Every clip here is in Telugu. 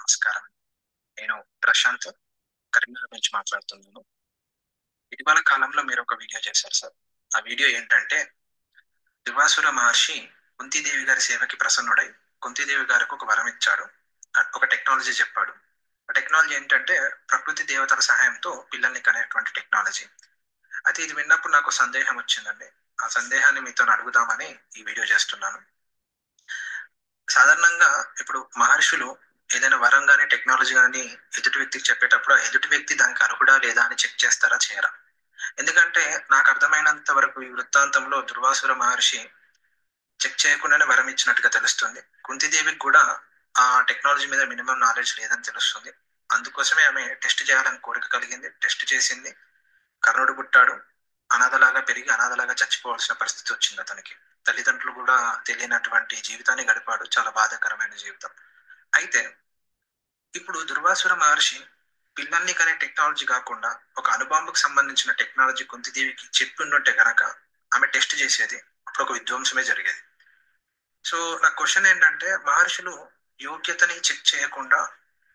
నమస్కారం. నేను ప్రశాంత్ కరీంనగర్ నుంచి మాట్లాడుతున్నాను. ఇటీవల కాలంలో మీరు ఒక వీడియో చేశారు సార్. ఆ వీడియో ఏంటంటే దుర్వాసుర మహర్షి కుంతీదేవి గారి సేవకి ప్రసన్నుడై కుంతీదేవి గారికి ఒక వరం ఇచ్చాడు. ఒక టెక్నాలజీ చెప్పాడు. ఆ టెక్నాలజీ ఏంటంటే ప్రకృతి దేవతల సహాయంతో పిల్లల్ని కనేటువంటి టెక్నాలజీ. అయితే ఇది విన్నప్పుడు నాకు సందేహం వచ్చిందండి. ఆ సందేహాన్ని మీతో అడుగుదామని ఈ వీడియో చేస్తున్నాను. సాధారణంగా ఇప్పుడు మహర్షులు ఏదైనా వరం కానీ టెక్నాలజీ కానీ ఎదుటి వ్యక్తికి చెప్పేటప్పుడు ఆ ఎదుటి వ్యక్తి దానికి అర్హుడా లేదా అని చెక్ చేస్తారా చేయరా? ఎందుకంటే నాకు అర్థమైనంత వరకు ఈ వృత్తాంతంలో దుర్వాసుర మహర్షి చెక్ చేయకుండానే వరం ఇచ్చినట్టుగా తెలుస్తుంది. కుంతిదేవికి కూడా ఆ టెక్నాలజీ మీద మినిమం నాలెడ్జ్ లేదని తెలుస్తుంది. అందుకోసమే ఆమె టెస్ట్ చేయాలని కోరిక కలిగింది. టెస్ట్ చేసింది. కర్ణుడు పుట్టాడు. అనాథలాగా పెరిగి అనాథలాగా చచ్చిపోవాల్సిన పరిస్థితి వచ్చింది అతనికి. తల్లిదండ్రులు కూడా తెలియనటువంటి జీవితాన్ని గడిపాడు. చాలా బాధాకరమైన జీవితం. అయితే ఇప్పుడు దుర్వాసుర మహర్షి పిల్లల్ని కనే టెక్నాలజీ కాకుండా ఒక అణుబాంబుకు సంబంధించిన టెక్నాలజీ కుంతిదేవికి చెప్పి ఉండుంటే గనక ఆమె టెస్ట్ చేసేది. అప్పుడు ఒక విధ్వంసమే జరిగేది. సో నా క్వశ్చన్ ఏంటంటే మహర్షులు యోగ్యతని చెక్ చేయకుండా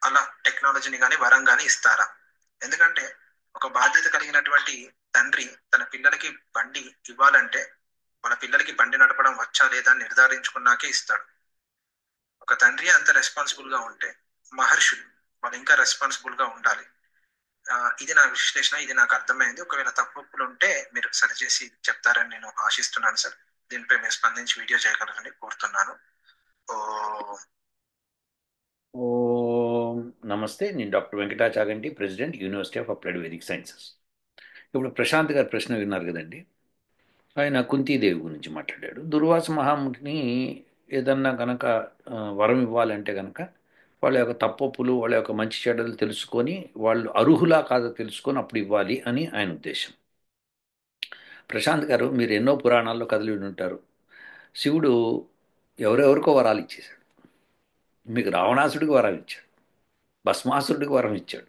అలా టెక్నాలజీని కానీ వరం కానీ ఇస్తారా? ఎందుకంటే ఒక బాధ్యత కలిగినటువంటి తండ్రి తన పిల్లలకి బండి ఇవ్వాలంటే మన పిల్లలకి బండి నడపడం వచ్చా లేదా అని నిర్ధారించుకున్నాకే ఇస్తాడు. ఒక తండ్రి అంత రెస్పాన్సిబుల్ గా ఉంటే మహర్షులు వాళ్ళు ఇంకా రెస్పాన్సిబుల్ గా ఉండాలి. ఇది నా విశ్లేషణ. ఇది నాకు అర్థమైంది. ఒకవేళ తప్పులు ఉంటే మీరు సరిచేసి చెప్తారని నేను ఆశిస్తున్నాను సార్. దీనిపై మీరు స్పందించి వీడియో చేయగలరని కోరుతున్నాను. ఓ ఓం నమస్తే. నేను doctor Venkata Chaganti, president, university of applied Vedic sciences. ఇప్పుడు ప్రశాంత్ గారి ప్రశ్న విన్నారు కదండి. ఆయన కుంతీదేవి గురించి మాట్లాడాడు. దుర్వాస మహాముని ఏదన్నా కనుక వరం ఇవ్వాలంటే కనుక వాళ్ళ యొక్క తప్పొప్పులు, వాళ్ళ యొక్క మంచి చెడ్డలు తెలుసుకొని వాళ్ళు అర్హులా కాదో తెలుసుకొని అప్పుడు ఇవ్వాలి అని ఆయన ఉద్దేశం. ప్రశాంత్ గారు, మీరు ఎన్నో పురాణాల్లో కథలు విని ఉంటారు. శివుడు ఎవరెవరికో వరాలు ఇచ్చేశాడు. మీకు రావణాసుడికి వరం ఇచ్చాడు, భస్మాసురుడికి వరం ఇచ్చాడు.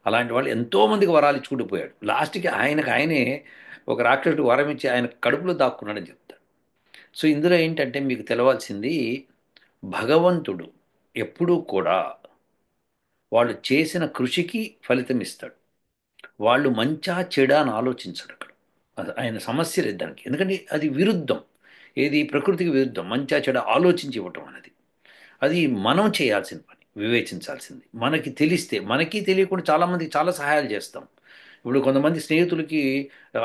అలాంటి వాళ్ళు ఎంతోమందికి వరాలు ఇచ్చుకుంటూ పోయాడు. లాస్ట్కి ఆయనే ఒక రాక్షసుడికి వరం ఇచ్చి ఆయన కడుపులో దాక్కున్నాడని చెప్తాడు. సో ఇందులో ఏంటంటే మీకు తెలవాల్సింది, భగవంతుడు ఎప్పుడూ కూడా వాళ్ళు చేసిన కృషికి ఫలితం ఇస్తాడు. వాళ్ళు మంచా చెడా అని ఆలోచించడు అక్కడ. ఆయన సమస్య లేదు దానికి. ఎందుకంటే అది విరుద్ధం. ఏది ప్రకృతికి విరుద్ధం. మంచా చెడ ఆలోచించి ఇవ్వటం అనేది అది మనం చేయాల్సిన పని, వివేచించాల్సింది. మనకి తెలిస్తే, మనకి తెలియకుండా చాలామందికి చాలా సహాయాలు చేస్తాం. ఇప్పుడు కొంతమంది స్నేహితులకి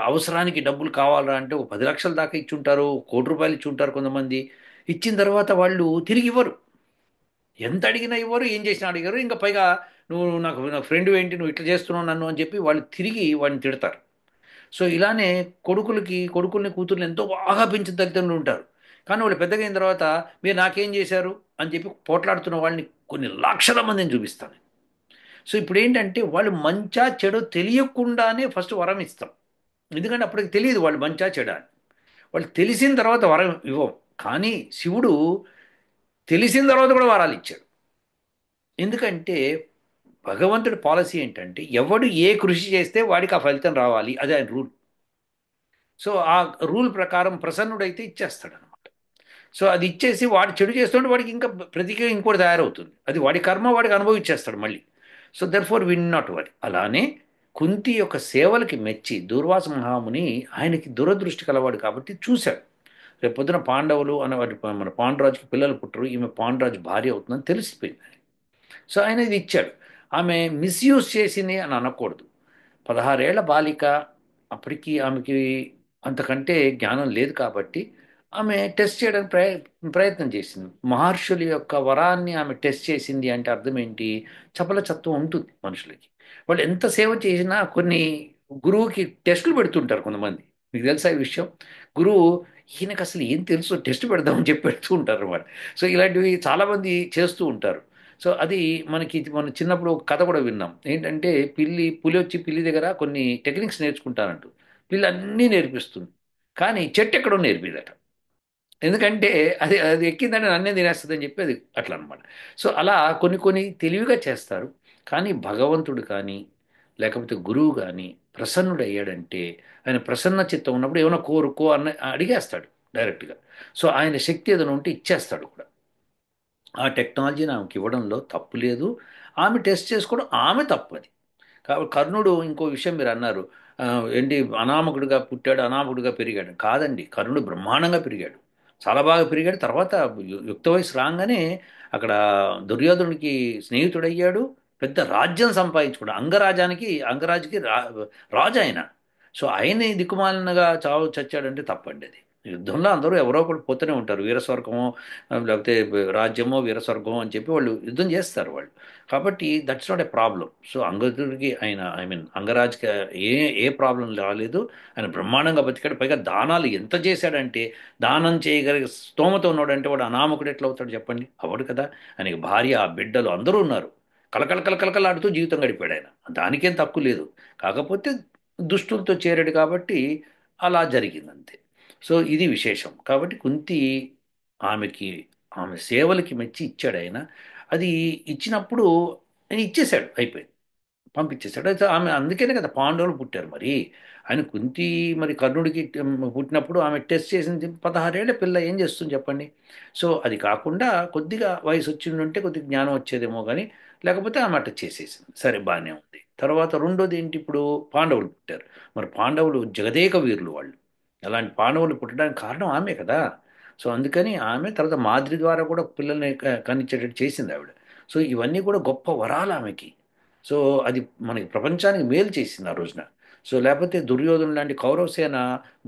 అవసరానికి డబ్బులు కావాలా అంటే ఒక 10 లక్షల దాకా ఇచ్చుంటారు, ₹1,00,00,000 ఇచ్చుంటారు కొంతమంది. ఇచ్చిన తర్వాత వాళ్ళు తిరిగి ఇవ్వరు. ఎంత అడిగినా ఇవ్వరు, ఏం చేసినా అడిగారు. ఇంకా పైగా నువ్వు నాకు ఫ్రెండ్ ఏంటి, నువ్వు ఇట్లా చేస్తున్నావు నన్ను అని చెప్పి వాళ్ళు తిరిగి వాడిని తిడతారు. సో ఇలానే కొడుకుల్ని కూతుర్ని ఎంతో బాగా పెంచిన తల్లిదండ్రులు ఉంటారు. కానీ వాళ్ళు పెద్దగా అయిన తర్వాత మీరు నాకేం చేశారు అని చెప్పి పోట్లాడుతున్న వాళ్ళని కొన్ని లక్షల మందిని చూపిస్తాను. సో ఇప్పుడు ఏంటంటే వాళ్ళు మంచా చెడో తెలియకుండానే ఫస్ట్ వరం ఇస్తాం. ఎందుకంటే అప్పటికి తెలియదు వాళ్ళు మంచా చెడా అని. వాళ్ళు తెలిసిన తర్వాత వరం ఇవ్వం. కానీ శివుడు తెలిసిన తర్వాత కూడా వరాలు ఇచ్చాడు. ఎందుకంటే భగవంతుడి పాలసీ ఏంటంటే ఎవడు ఏ కృషి చేస్తే వాడికి ఆ ఫలితం రావాలి, అదే ఆయన రూల్. సో ఆ రూల్ ప్రకారం ప్రసన్నుడైతే ఇచ్చేస్తాడు అనమాట. సో అది ఇచ్చేసి వాడు చెడు చేస్తుంటే వాడికి ఇంకా ప్రతిగా ఇంకోటి తయారవుతుంది. అది వాడి కర్మ, వాడికి అనుభవించేస్తాడు మళ్ళీ. So there four win not వరి. అలానే కుంతి యొక్క సేవలకి మెచ్చి దూర్వాస మహాముని ఆయనకి దురదృష్టి కలవాడు కాబట్టి చూశాడు. రేపు పొద్దున పాండవులు అనే వాటి మన పాండురాజుకి పిల్లలు పుట్టరు, ఈమె పాండురాజు భార్య అవుతుందని తెలిసిపోయింది. సో ఆయన ఇది ఇచ్చాడు. ఆమె మిస్యూజ్ చేసింది అని అనకూడదు. 16 ఏళ్ల బాలిక. అప్పటికి ఆమెకి అంతకంటే జ్ఞానం లేదు కాబట్టి ఆమె టెస్ట్ చేయడానికి ప్రయత్నం చేసింది. మహర్షుల యొక్క వరాన్ని ఆమె టెస్ట్ చేసింది అంటే అర్థం ఏంటి? చపలచత్వం ఉంటుంది మనుషులకి. వాళ్ళు ఎంత సేవ చేసినా కొన్ని గురువుకి టెస్టులు పెడుతుంటారు కొంతమంది. మీకు తెలుసా ఈ విషయం? గురువు ఈయనకు అసలు ఏం తెలుసు, టెస్ట్ పెడదామని చెప్పి పెడుతూ ఉంటారు అన్నమాట. సో ఇలాంటివి చాలామంది చేస్తూ ఉంటారు. సో అది మన చిన్నప్పుడు ఒక కథ కూడా విన్నాం. ఏంటంటే పులి వచ్చి పిల్లి దగ్గర కొన్ని టెక్నిక్స్ నేర్చుకుంటానంటూ పిల్లి అన్నీ నేర్పిస్తుంది. కానీ చెట్టు ఎక్కడో నేర్పిదట. ఎందుకంటే అది అది ఎక్కిందంటే నన్నే తినేస్తుందని చెప్పి అది అట్లా అనమాట. సో అలా కొన్ని కొన్ని తెలివిగా చేస్తారు. కానీ భగవంతుడు కానీ లేకపోతే గురువు కానీ ప్రసన్నుడు అయ్యాడంటే ఆయన ప్రసన్న చిత్తం ఉన్నప్పుడు ఏమైనా కోరుకో అన్న అడిగేస్తాడు డైరెక్ట్గా. సో ఆయన శక్తి ఏదైనా ఉంటే ఇచ్చేస్తాడు కూడా. ఆ టెక్నాలజీని ఆమెకి ఇవ్వడంలో తప్పు లేదు. ఆమె టెస్ట్ చేసుకోవడం ఆమె తప్పు అది. కాబట్టి కర్ణుడు ఇంకో విషయం మీరు అన్నారు. ఆ, ఏంటి అనామకుడిగా పుట్టాడు, అనామకుడిగా పెరిగాడు. కాదండి, కర్ణుడు బ్రహ్మాండంగా పెరిగాడు. చాలా బాగా పెరిగాడు. తర్వాత యుక్త వయసు రాగానే అక్కడ దుర్యోధనుడికి స్నేహితుడయ్యాడు. పెద్ద రాజ్యం సంపాదించుకున్నాడు. అంగరాజుకి రాజు ఆయన. సో ఆయన్ని దిక్కుమాలినగా చావు చచ్చాడంటే తప్పండి అది. యుద్ధంలో అందరూ ఎవరో ఒకరు పోతూనే ఉంటారు. వీరస్వర్గమో లేకపోతే రాజ్యమో వీరస్వర్గమో అని చెప్పి వాళ్ళు యుద్ధం చేస్తారు వాళ్ళు. కాబట్టి that's not a problem. So అంగదుడికి ఆయన ఐ మీన్ అంగరాజ్కి ఏ ఏ ప్రాబ్లం రాలేదు. ఆయన బ్రహ్మాండంగా బతికాడు. పైగా దానాలు ఎంత చేశాడంటే, దానం చేయగలిగే స్తోమత ఉన్నాడంటే వాడు అనామకుడు ఎట్లా అవుతాడు చెప్పండి? అవడు కదా. ఆయనకి భార్య బిడ్డలు అందరూ ఉన్నారు. కలకల కలకలకలాడుతూ జీవితం గడిపాడు ఆయన. దానికేం తక్కువ లేదు. కాకపోతే దుష్టులతో చేరాడు కాబట్టి అలా జరిగింది అంతే. సో ఇది విశేషం. కాబట్టి కుంతి ఆమెకి ఆమె సేవలకి మెచ్చి ఇచ్చాడు ఆయన. అది ఇచ్చినప్పుడు ఆయన ఇచ్చేశాడు, అయిపోయింది, పంపించేశాడు. అయితే ఆమె అందుకనే కదా పాండవులు పుట్టారు మరి. ఆయన కుంతి మరి కర్ణుడికి పుట్టినప్పుడు ఆమె టెస్ట్ చేసింది 16 ఏళ్ల పిల్ల ఏం చేస్తుంది చెప్పండి. సో అది కాకుండా కొద్దిగా వయసు వచ్చిందంటే కొద్దిగా జ్ఞానం వచ్చేదేమో కానీ, లేకపోతే ఆమె అట్ట చేసేసింది. సరే బాగానే ఉంది. తర్వాత రెండోది ఏంటి, ఇప్పుడు పాండవులు పుట్టారు. మరి పాండవులు జగదేక వీరులు వాళ్ళు. అలాంటి పాండవులు పుట్టడానికి కారణం ఆమె కదా. సో అందుకని ఆమె తర్వాత మాద్రి ద్వారా కూడా పిల్లల్ని కనిచ్చేటట్టు చేసింది ఆవిడ. సో ఇవన్నీ కూడా గొప్ప వరాలు ఆమెకి. సో అది మనకి ప్రపంచానికి మేలు చేసింది ఆ రోజున. సో లేకపోతే దుర్యోధను లాంటి కౌరవసేన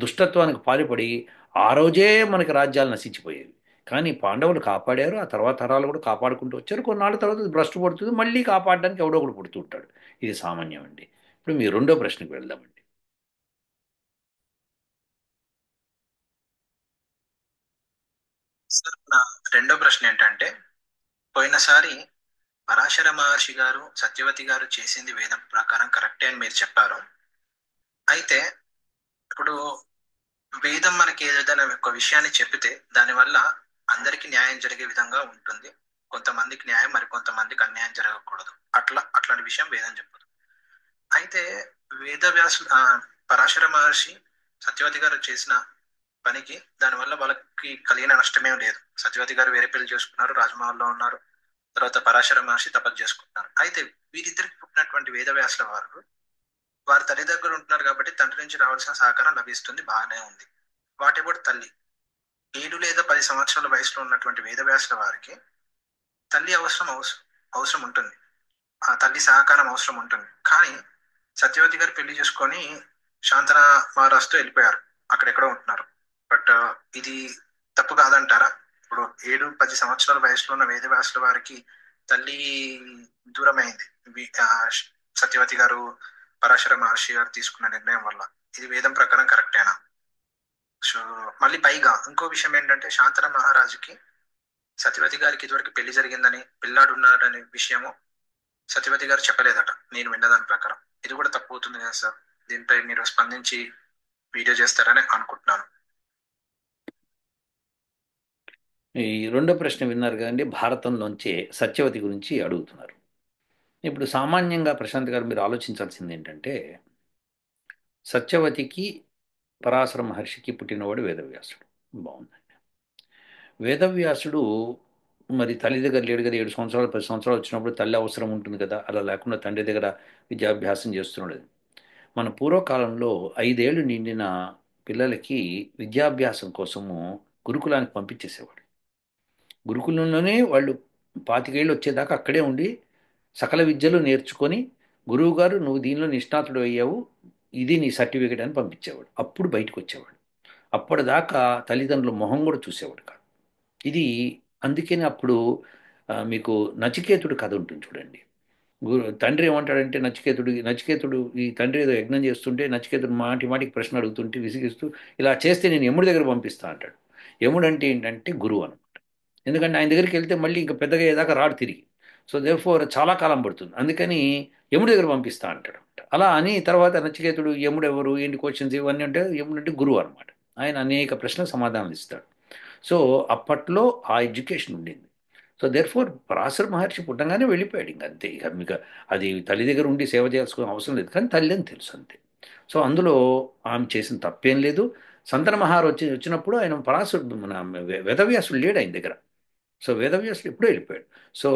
దుష్టత్వానికి పాల్పడి ఆ రోజే మనకి రాజ్యాలు నశించిపోయేవి. కానీ పాండవులు కాపాడారు. ఆ తర్వాత తరాలు కూడా కాపాడుకుంటూ వచ్చారు. కొన్నాళ్ళ తర్వాత అది భ్రష్టు పడుతుంది, మళ్ళీ కాపాడడానికి ఎవడో ఒకడు పుడుతూ ఉంటాడు. ఇది సామాన్యం అండి. ఇప్పుడు మీ రెండో ప్రశ్నకు వెళ్దామండి. సార్, నా రెండో ప్రశ్న ఏంటంటే, పోయినసారి పరాశర మహర్షి గారు సత్యవతి గారు చేసింది వేదం ప్రకారం కరెక్టే అని మీరు చెప్పారు. అయితే ఇప్పుడు వేదం మనకి ఏదైనా ఒక విషయాన్ని చెప్పితే దానివల్ల అందరికీ న్యాయం జరిగే విధంగా ఉంటుంది. కొంతమందికి న్యాయం, మరి కొంతమందికి అన్యాయం జరగకూడదు. అట్లాంటి విషయం వేదం చెప్పదు. అయితే పరాశర మహర్షి సత్యవతి గారు చేసిన పనికి దానివల్ల వాళ్ళకి కలిగిన నష్టమేం లేదు. సత్యవతి గారు వేరే పెళ్లి చేసుకున్నారు, రాజమహల్లో ఉన్నారు. తర్వాత పరాశర మహర్షి తపస్సు చేసుకుంటున్నారు. అయితే వీరిద్దరికి పుట్టినటువంటి వేదవ్యాసుల వారు వారి తల్లి దగ్గర ఉంటున్నారు కాబట్టి తండ్రి నుంచి రావాల్సిన సహకారం లభిస్తుంది, బాగానే ఉంది. వాటెవడు తల్లి 7 లేదా 10 సంవత్సరాల వయసులో ఉన్నటువంటి వేదవ్యాసుల వారికి తల్లి అవసరం ఉంటుంది. ఆ తల్లి సహకారం అవసరం ఉంటుంది. కానీ సత్యవతి గారు పెళ్లి చేసుకొని శాంతన మహారాజుతో వెళ్ళిపోయారు, అక్కడెక్కడో ఉంటున్నారు. బట్ ఇది తప్పు కాదంటారా? ఇప్పుడు 7-10 సంవత్సరాల వయసులో ఉన్న వేదవ్యాసుల వారికి తల్లి దూరమైంది సత్యవతి గారు పరాశర మహర్షి గారు తీసుకున్న నిర్ణయం వల్ల. ఇది వేదం ప్రకారం కరెక్టేనా? సో మళ్ళీ పైగా ఇంకో విషయం ఏంటంటే, శాంతన మహారాజుకి సత్యవతి గారికి ఇదివరకు పెళ్లి జరిగిందని, పిల్లాడు ఉన్నాడనే విషయము సత్యవతి గారు చెప్పలేదట, నేను విన్నదాని ప్రకారం. ఇది కూడా తప్పు అవుతుంది కదా సార్? దీనిపై మీరు స్పందించి వీడియో చేస్తారని అనుకుంటున్నాను. ఈ రెండో ప్రశ్న విన్నారు కదండి, భారతంలోంచే సత్యవతి గురించి అడుగుతున్నారు. ఇప్పుడు సామాన్యంగా ప్రశాంత్ గారు మీరు ఆలోచించాల్సింది ఏంటంటే, సత్యవతికి పరాశర మహర్షికి పుట్టినవాడు వేదవ్యాసుడు. బాగుంది. వేదవ్యాసుడు మరి తల్లి దగ్గర లేడు కదా. 7 సంవత్సరాలు 10 సంవత్సరాలు వచ్చినప్పుడు తల్లి అవసరం ఉంటుంది కదా. అలా లేకుండా తండ్రి దగ్గర విద్యాభ్యాసం చేస్తున్నాడు. మన పూర్వకాలంలో 5 ఏళ్ళు నిండిన పిల్లలకి విద్యాభ్యాసం కోసము గురుకులానికి పంపించేసేవాడు. గురుకులంలోనే వాళ్ళు 25 ఏళ్ళు వచ్చేదాకా అక్కడే ఉండి సకల విద్యలు నేర్చుకొని, గురువుగారు నువ్వు దీనిలో నిష్ణాతుడు అయ్యావు, ఇది నీ సర్టిఫికేట్ అని పంపించేవాడు. అప్పుడు బయటకు వచ్చేవాడు. అప్పటిదాకా తల్లిదండ్రుల మొహం కూడా చూసేవాడు కాదు. ఇది అందుకని అప్పుడు మీకు నచికేతుడు కథ ఉంటుంది చూడండి. తండ్రి ఏమంటాడంటే నచికేతుడు ఈ తండ్రి ఏదో యజ్ఞం చేస్తుంటే నచికేతుడు మాటి మాటికి ప్రశ్న అడుగుతుంటే విసిగిస్తూ, ఇలా చేస్తే నేను యముడి దగ్గర పంపిస్తా అంటాడు. యముడు అంటే ఏంటంటే గురువు అనమాట. ఎందుకంటే ఆయన దగ్గరికి వెళ్తే మళ్ళీ ఇంకా పెద్దగా అయ్యేదాకా రాడు తిరిగి. సో దేర్ఫోర్ చాలా కాలం పడుతుంది. అందుకని యముడి దగ్గర పంపిస్తా అంటాడు. అలా అని తర్వాత నచికేతుడు యముడు ఎవరు, ఏంటి క్వశ్చన్స్ ఇవన్నీ అంటే, యముడు అంటే గురువు అనమాట. ఆయన అనేక ప్రశ్నలకు సమాధానాలు ఇస్తాడు. సో అప్పట్లో ఆ ఎడ్యుకేషన్ ఉండింది. సో దేర్ఫోర్ పరాశర మహర్షి పుట్టంగానే వెళ్ళిపోయాడు. ఇంక అంతే. ఇక మీకు అది తల్లి దగ్గర ఉండి సేవ చేయాల్సిన అవసరం లేదు. కానీ తల్లి అని తెలుసు అంతే. సో అందులో ఆమె చేసిన తప్పేం లేదు. సంతన మహారాజు వచ్చినప్పుడు ఆయన పరాశరుడు మన వేదవ్యాసుడు లేడు ఆయన దగ్గర. సో వేదవ్యాసుడు ఎప్పుడూ వెళ్ళిపోయాడు. సో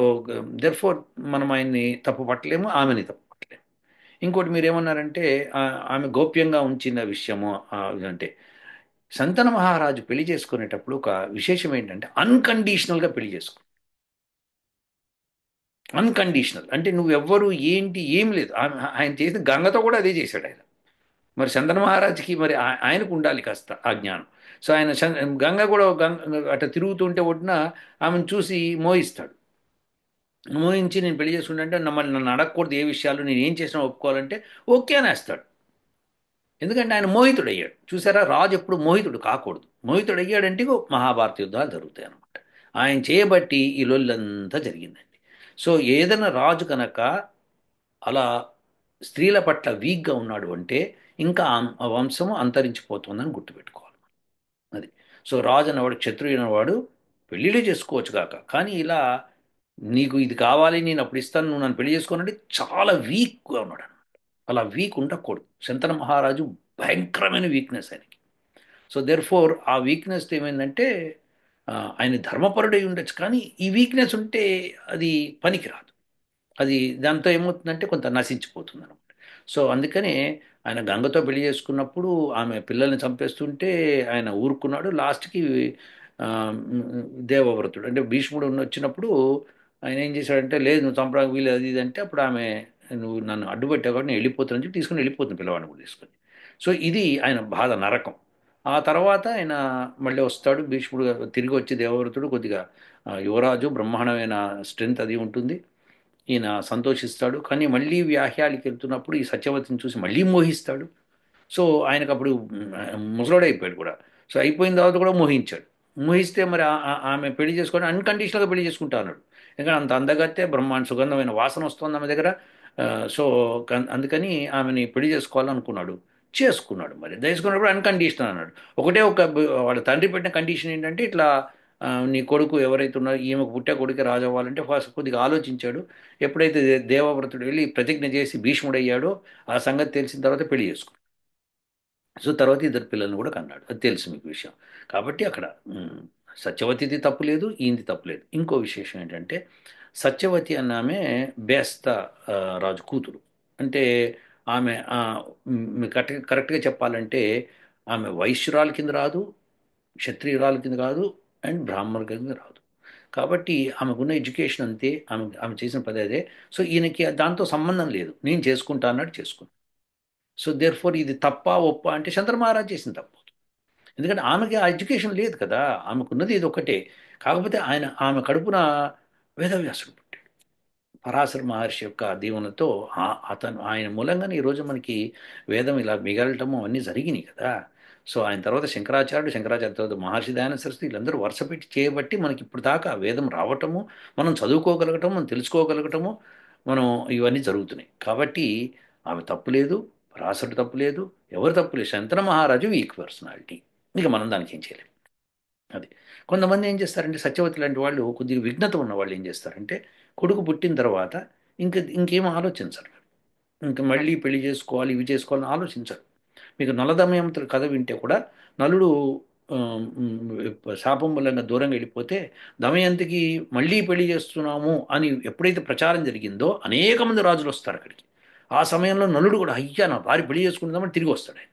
దెర్ఫోర్ మనం ఆయన్ని తప్పు పట్టలేము, ఆమెని తప్పు పట్టలేము. ఇంకోటి మీరేమన్నారంటే ఆమె గోప్యంగా ఉంచిన విషయము అంటే శంతన మహారాజు పెళ్లి చేసుకునేటప్పుడు ఒక విశేషం ఏంటంటే అన్కండిషనల్గా పెళ్లి చేసుకో. అన్కండిషనల్ అంటే నువ్వెవ్వరు ఏంటి ఏం లేదు. ఆయన చేసిన గంగతో కూడా అదే చేశాడు ఆయన. మరి చందన మహారాజుకి మరి ఆయనకు ఉండాలి కాస్త ఆ జ్ఞానం. సో ఆయన గంగ కూడా అట్లా తిరుగుతుంటే ఒడ్డున ఆమెను చూసి మోహిస్తాడు. మోహించి నేను పెళ్లి చేసుకుంటే మళ్ళీ నన్ను అడగకూడదు ఏ విషయాలు, నేను ఏం చేసినా ఒప్పుకోవాలంటే ఓకే అనేస్తాడు. ఎందుకంటే ఆయన మోహితుడయ్యాడు. చూసారా, రాజు ఎప్పుడు మోహితుడు కాకూడదు. మోహితుడు అయ్యాడంటే ఇగో మహాభారత యుద్ధాలు జరుగుతాయి అన్నమాట. ఆయన చేయబట్టి ఈ లొల్లంతా జరిగిందండి. సో ఏదైనా రాజు కనుక అలా స్త్రీల పట్ల వీక్గా ఉన్నాడు అంటే ఇంకా ఆ వంశము అంతరించిపోతుందని గుర్తుపెట్టుకోవాలి. అది. సో రాజు అనేవాడు, క్షత్రియుడు అనేవాడు పెళ్ళిళ్ళు చేసుకోవచ్చు కాక, కానీ ఇలా నీకు ఇది కావాలి నేను అప్పుడు ఇస్తాను నువ్వు నన్ను పెళ్లి చేసుకోనంటే చాలా వీక్గా ఉన్నాడు అనమాట. అలా వీక్ ఉండకూడదు. శంతన మహారాజు భయంకరమైన వీక్నెస్ ఆయనకి. సో దెర్ ఫోర్ ఆ వీక్నెస్ ఏమైందంటే ఆయన ధర్మపరుడై ఉండొచ్చు, కానీ ఈ వీక్నెస్ ఉంటే అది పనికిరాదు. అది దాంతో ఏమవుతుందంటే కొంత నశించిపోతుంది అనమాట. సో అందుకనే ఆయన గంగతో పెళ్లి చేసుకున్నప్పుడు ఆమె పిల్లల్ని చంపేస్తుంటే ఆయన ఊరుకున్నాడు. లాస్ట్కి ఆ, దేవవ్రతుడు అంటే భీష్ముడు వచ్చినప్పుడు ఆయన ఏం చేశాడంటే లేదు నువ్వు చంపడానికి వీలు అది ఇది అంటే అప్పుడు ఆమె నువ్వు నన్ను అడ్డుపెట్టావు కాబట్టి నేను వెళ్ళిపోతానని చెప్పి తీసుకుని వెళ్ళిపోతుంది పిల్లవాడిని కూడా తీసుకొని. సో ఇది ఆయన బాధ నరకం. ఆ తర్వాత ఆయన మళ్ళీ వస్తాడు భీష్ముడు తిరిగి వచ్చి దేవవ్రతుడు కొద్దిగా యువరాజు బ్రహ్మాండమైన స్ట్రెంగ్త్ అది ఉంటుంది. ఈయన సంతోషిస్తాడు, కానీ మళ్ళీ వ్యాహ్యాలకి వెళ్తున్నప్పుడు ఈ సత్యవతిని చూసి మళ్ళీ మోహిస్తాడు. సో ఆయనకు అప్పుడు ముసలోడైపోయాడు కూడా. సో అయిపోయిన తర్వాత కూడా మోహించాడు. మోహిస్తే మరి ఆమె పెళ్లి చేసుకొని అన్కండిషనల్గా పెళ్లి చేసుకుంటా అన్నాడు. ఎందుకంటే అంత అందగత్తే బ్రహ్మాండ సుగంధమైన వాసన వస్తుంది ఆమె దగ్గర. సో అందుకని ఆమెని పెళ్లి చేసుకోవాలనుకున్నాడు. చేసుకున్నాడు. మరి చేసుకున్నప్పుడు అన్కండిషనల్ అన్నాడు. ఒకటే వాళ్ళ తండ్రి పెట్టిన కండిషన్ ఏంటంటే ఇట్లా నీ కొడుకు ఎవరైతే ఉన్నారో ఈమెకు పుట్టే కొడుకు రాజు అవ్వాలంటే ఫస్ట్ కొద్దిగా ఆలోచించాడు. ఎప్పుడైతే దేవవ్రతుడు వెళ్ళి ప్రతిజ్ఞ చేసి భీష్ముడయ్యాడో ఆ సంగతి తెలిసిన తర్వాత పెళ్లి చేసుకున్నాడు. సో తర్వాత ఇద్దరు పిల్లల్ని కూడా కన్నాడు. అది తెలుసు మీకు విషయం. కాబట్టి అక్కడ సత్యవతిది తప్పు లేదు, ఈయనది తప్పు లేదు. ఇంకో విశేషం ఏంటంటే సత్యవతి అన్న ఆమె బేస్త రాజు కూతురు. అంటే ఆమె కరెక్ట్గా చెప్పాలంటే ఆమె వైశ్యురాల కింద రాదు, క్షత్రియురాల కింద కాదు, అండ్ బ్రాహ్మణ కింద రాదు. కాబట్టి ఆమెకున్న ఎడ్యుకేషన్ అంతే, ఆమె చేసిన పని అదే. సో ఈయనకి దాంతో సంబంధం లేదు, నేను చేసుకుంటా అన్నాడు, చేసుకున్నాను. సో దేర్ ఫోర్ ఇది తప్ప ఒప్ప అంటే శంకర మహారాజ్ చేసిన తప్పు. ఎందుకంటే ఆమెకి ఆ ఎడ్యుకేషన్ లేదు కదా, ఆమెకున్నది ఇది ఒకటే. కాకపోతే ఆమె కడుపున వేదవ్యాసుడు పుట్టాడు. పరాశర మహర్షి యొక్క దీవెనతో ఆయన మూలంగానే ఈరోజు మనకి వేదం ఇలా మిగలటము అన్నీ జరిగినాయి కదా. సో ఆయన తర్వాత శంకరాచార్య తర్వాత మహర్షి దయానంద సరస్వతి వీళ్ళందరూ వరుస పెట్టి చేయబట్టి మనకి ఇప్పుడు దాకా ఆ వేదం రావటము, మనం చదువుకోగలగటము, మనం తెలుసుకోగలగటము, మనం ఇవన్నీ జరుగుతున్నాయి. కాబట్టి ఆమె తప్పు లేదు, పరాశరుడు తప్పు లేదు, ఎవరు తప్పు లేదు. శంతన మహారాజు వీక్ పర్సనాలిటీ. ఇక మనం దానికి ఏం చేయలేం. అది. కొంతమంది ఏం చేస్తారంటే సత్యవతి లాంటి వాళ్ళు కొద్దిగా విఘ్నత ఉన్న వాళ్ళు ఏం చేస్తారంటే కొడుకు పుట్టిన తర్వాత ఇంకేం ఆలోచించరు. ఇంక మళ్ళీ పెళ్లి చేసుకోవాలి ఇవి చేసుకోవాలని ఆలోచించరు. మీకు నల దమయంతుల కథ వింటే కూడా నలుడు ఆ, శాపం వలన దూరంగా వెళ్ళిపోతే దమయంతికి మళ్ళీ పెళ్లి చేస్తున్నాము అని ఎప్పుడైతే ప్రచారం జరిగిందో అనేక మంది రాజులు వస్తారు అక్కడికి. ఆ సమయంలో నలుడు కూడా అయ్యా నా భార్య పెళ్లి చేసుకుందామని తిరిగి వస్తాడు.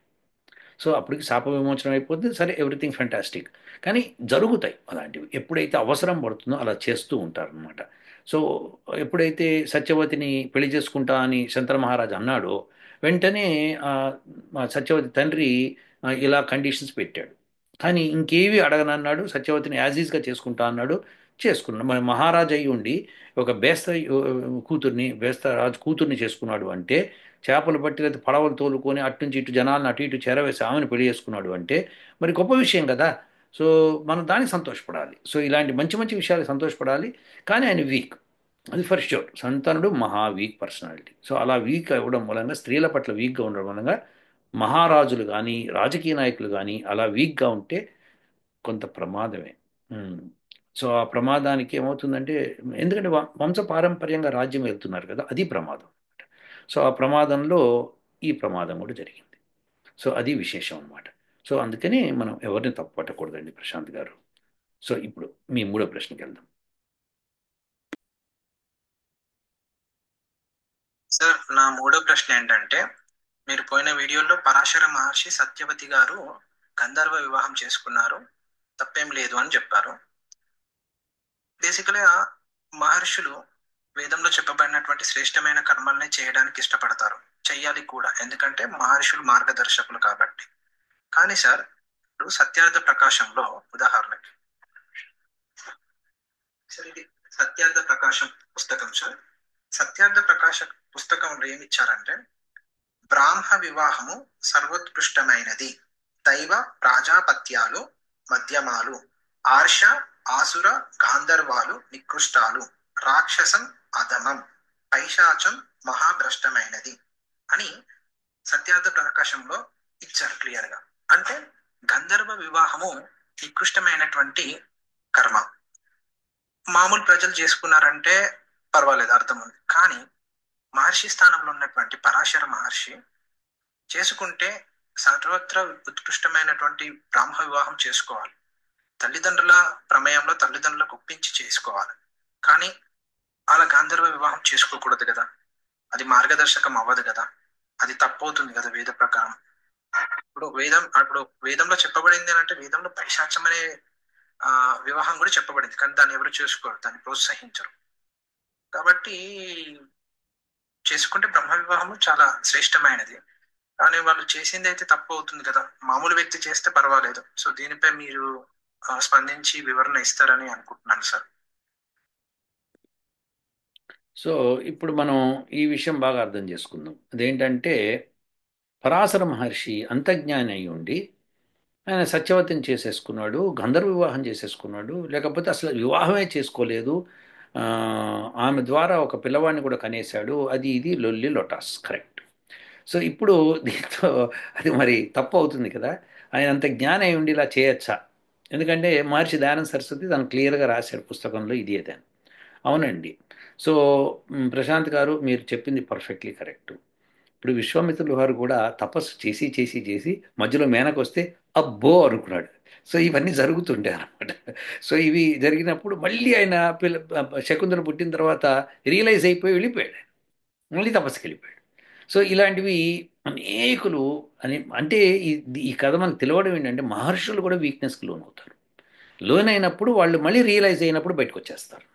సో అప్పటికి శాప విమోచనం అయిపోతుంది, సరే ఎవ్రీథింగ్ ఫ్యాంటాస్టిక్. కానీ జరుగుతాయి అలాంటివి, ఎప్పుడైతే అవసరం పడుతుందో అలా చేస్తూ ఉంటారనమాట. సో ఎప్పుడైతే సత్యవతిని పెళ్లి చేసుకుంటా అని శంతన మహారాజు అన్నాడో వెంటనే ఆ, ఆ సత్యవతి తండ్రి ఇలా కండిషన్స్ పెట్టాడు. కానీ ఇంకేవి అడగనన్నాడు, సత్యవతిని యాజ్ ఈజ్గా చేసుకుంటా అన్నాడు. చేసుకున్నాడు. మరి మహారాజు అయి ఉండి ఒక బేస్త రాజు కూతుర్ని చేసుకున్నాడు అంటే, చేపలు పట్టి లేదా పడవలు తోలుకొని అటు నుంచి ఇటు జనాలను అటు ఇటు చేరవేసి ఆమెను పెళ్లి చేసుకున్నాడు అంటే మరి గొప్ప విషయం కదా. సో మనం దానికి సంతోషపడాలి. సో ఇలాంటి మంచి మంచి విషయాలు సంతోషపడాలి. కానీ ఆయన వీక్, అది ఫర్ ష్యూర్. సంతానుడు మహా వీక్ పర్సనాలిటీ. సో అలా వీక్ అవ్వడం మూలంగా, స్త్రీల పట్ల వీక్గా ఉండడం మూలంగా మహారాజులు కానీ రాజకీయ నాయకులు కానీ అలా వీక్గా ఉంటే కొంత ప్రమాదమే. ఉమ్. సో ఆ ప్రమాదానికి ఏమవుతుందంటే, ఎందుకంటే వంశ పారంపర్యంగా రాజ్యం వెళ్తున్నారు కదా, అది ప్రమాదం. సో ఆ ప్రమాదంలో ఈ ప్రమాదం కూడా జరిగింది. సో అది విశేషం అనమాట. సో అందుకని మనం ఎవరిని తప్పు పట్టకూడదండి ప్రశాంత్ గారు. సో ఇప్పుడు మీ మూడో ప్రశ్నకి వెళ్దాం. సార్, నా మూడో ప్రశ్న ఏంటంటే, మీరు పోయిన వీడియోలో పరాశర మహర్షి సత్యవతి గారు గంధర్వ వివాహం చేసుకున్నారు, తప్పేం లేదు అని చెప్పారు. బేసికల్గా మహర్షులు వేదంలో చెప్పబడినటువంటి శ్రేష్టమైన కర్మల్ని చేయడానికి ఇష్టపడతారు, చెయ్యాలి కూడా, ఎందుకంటే మహర్షులు మార్గదర్శకులు కాబట్టి. కానీ సార్, ఇప్పుడు సత్యార్థ ప్రకాశంలో ఉదాహరణకి, సార్ ఇది సత్యార్థ ప్రకాశం పుస్తకం సార్. సత్యార్థ ప్రకాశ పుస్తకంలో ఏమి ఇచ్చారంటే, బ్రాహ్మ వివాహము సర్వోత్కృష్టమైనది, దైవ ప్రాజాపత్యాలు మధ్యమాలు, ఆర్ష ఆసుర గాంధర్వాలు నికృష్టాలు, రాక్షసం అధమం, పైశాచం మహాభ్రష్టమైనది అని సత్యార్థ ప్రకాశంలో ఇచ్చారు క్లియర్ గా. అంటే గంధర్వ వివాహము నికృష్టమైనటువంటి కర్మ. మామూలు ప్రజలు చేసుకున్నారంటే పర్వాలేదు, అర్థం ఉంది. కానీ మహర్షి స్థానంలో ఉన్నటువంటి పరాశర మహర్షి చేసుకుంటే సర్వత్ర ఉత్కృష్టమైనటువంటి బ్రాహ్మ వివాహం చేసుకోవాలి, తల్లిదండ్రుల ప్రమేయంలో తల్లిదండ్రులకు ఒప్పించి చేసుకోవాలి. కానీ అలా గాంధర్వ వివాహం చేసుకోకూడదు కదా, అది మార్గదర్శకం అవ్వదు కదా, అది తప్పవుతుంది కదా వేద ప్రకారం. ఇప్పుడు వేదంలో చెప్పబడింది అని అంటే, వేదంలో పైశాచం అనే వివాహం కూడా చెప్పబడింది, కానీ దాన్ని ఎవరు చేసుకోరు, దాన్ని ప్రోత్సహించరు. కాబట్టి చేసుకుంటే బ్రహ్మ వివాహము చాలా శ్రేష్టమైనది. కానీ వాళ్ళు చేసింది అయితే తప్పు అవుతుంది కదా, మామూలు వ్యక్తి చేస్తే పర్వాలేదు. సో దీనిపై మీరు స్పందించి వివరణ ఇస్తారని అనుకుంటున్నాను సార్. సో ఇప్పుడు మనం ఈ విషయం బాగా అర్థం చేసుకుందాం. అదేంటంటే పరాశర మహర్షి అంతర్జ్ఞాని అయి ఉండి ఆయన సత్యవతిని చేసేసుకున్నాడు, గంధర్వ వివాహం చేసేసుకున్నాడు, లేకపోతే అసలు వివాహమే చేసుకోలేదు. ఆ, ఆమె ద్వారా ఒక పిల్లవాడిని కూడా కనేశాడు. అది ఇది లొల్లి లొటాస్ కరెక్ట్. సో ఇప్పుడు దీంతో అది మరి తప్పు అవుతుంది కదా. ఆయన అంత జ్ఞానం అయి ఉండి ఇలా చేయొచ్చా? ఎందుకంటే మహర్షి దయానంద సరస్వతి తను క్లియర్గా రాశాడు పుస్తకంలో ఇది అదని. అవునండి. సో ప్రశాంత్ గారు మీరు చెప్పింది పర్ఫెక్ట్లీ కరెక్ట్. ఇప్పుడు విశ్వామిత్రులు వారు కూడా తపస్సు చేసి చేసి చేసి మధ్యలో మేనకు వస్తే అబ్బో అనుకున్నాడు. సో ఇవన్నీ జరుగుతుంటాయి అన్నమాట. సో ఇవి జరిగినప్పుడు మళ్ళీ ఆయన శకుంతల పుట్టిన తర్వాత రియలైజ్ అయిపోయి వెళ్ళిపోయాడు, మళ్ళీ తపస్సుకి వెళ్ళిపోయాడు. సో ఇలాంటివి అనేకులు అంటే ఈ ఈ కథ మనకు తెలియడం ఏంటంటే మహర్షులు కూడా వీక్నెస్కి లోనవుతారు. లోన్ అయినప్పుడు వాళ్ళు మళ్ళీ రియలైజ్ అయినప్పుడు బయటకు వచ్చేస్తారు.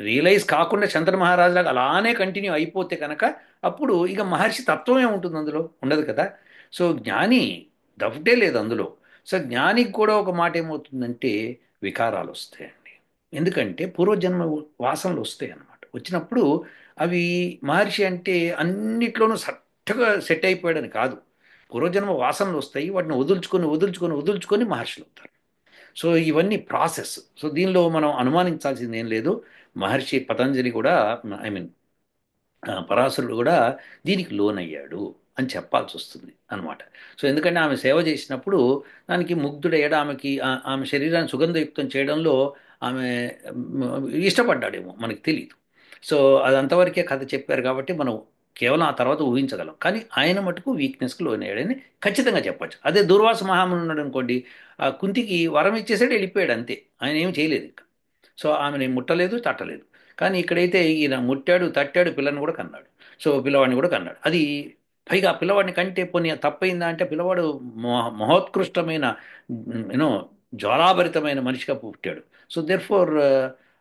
రియలైజ్ కాకుండా చంద్ర మహారాజులాగా అలానే కంటిన్యూ అయిపోతే కనుక అప్పుడు ఇక మహర్షి తత్వమే ఉంటుంది, అందులో ఉండదు కదా. సో జ్ఞాని డౌటే లేదు అందులో. సో జ్ఞానికి కూడా ఒక మాట ఏమవుతుందంటే వికారాలు వస్తాయండి. ఎందుకంటే పూర్వజన్మ వాసనలు వస్తాయి అన్నమాట. వచ్చినప్పుడు అవి మహర్షి అంటే అన్నిట్లోనూ సట్టగా సెట్ అయిపోయాడని కాదు. పూర్వజన్మ వాసనలు వస్తాయి, వాటిని వదులుచుకొని వదులుచుకొని వదులుచుకొని మహర్షులు అవుతారు. సో ఇవన్నీ ప్రాసెస్. సో దీనిలో మనం అనుమానించాల్సింది ఏం లేదు. మహర్షి పతంజలి కూడా, ఐ మీన్ పరాశరుడు కూడా దీనికి లోనయ్యాడు అని చెప్పాల్సి వస్తుంది అనమాట. సో ఎందుకంటే ఆమె సేవ చేసినప్పుడు దానికి ముగ్ధుడయ్యాడు. ఆమె శరీరాన్ని సుగంధయుక్తం చేయడంలో ఆమె ఇష్టపడ్డాడేమో మనకి తెలియదు. సో అది అంతవరకే కథ చెప్పారు కాబట్టి మనం కేవలం ఆ తర్వాత ఊహించగలం. కానీ ఆయన మటుకు వీక్నెస్కి లోనయ్యాడని ఖచ్చితంగా చెప్పచ్చు. అదే దుర్వాస మహాముని ఉన్నాడు అనుకోండి, ఆ కుంతికి వరం ఇచ్చేసాడు, వెళ్ళిపోయాడు అంతే, ఆయన ఏమి చేయలేదు ఇంకా. సో ఆమెను ముట్టలేదు, తట్టలేదు. కానీ ఇక్కడైతే ఈయన ముట్టాడు, తట్టాడు, పిల్లని కూడా కన్నాడు. సో పిల్లవాడిని కూడా కన్నాడు. అది పైగా పిల్లవాడిని కంటే పోనీ తప్పైందా అంటే పిల్లవాడు మహోత్కృష్టమైన యూనో జ్వాలాభరితమైన మనిషిగా పుట్టాడు. సో దెర్ ఫోర్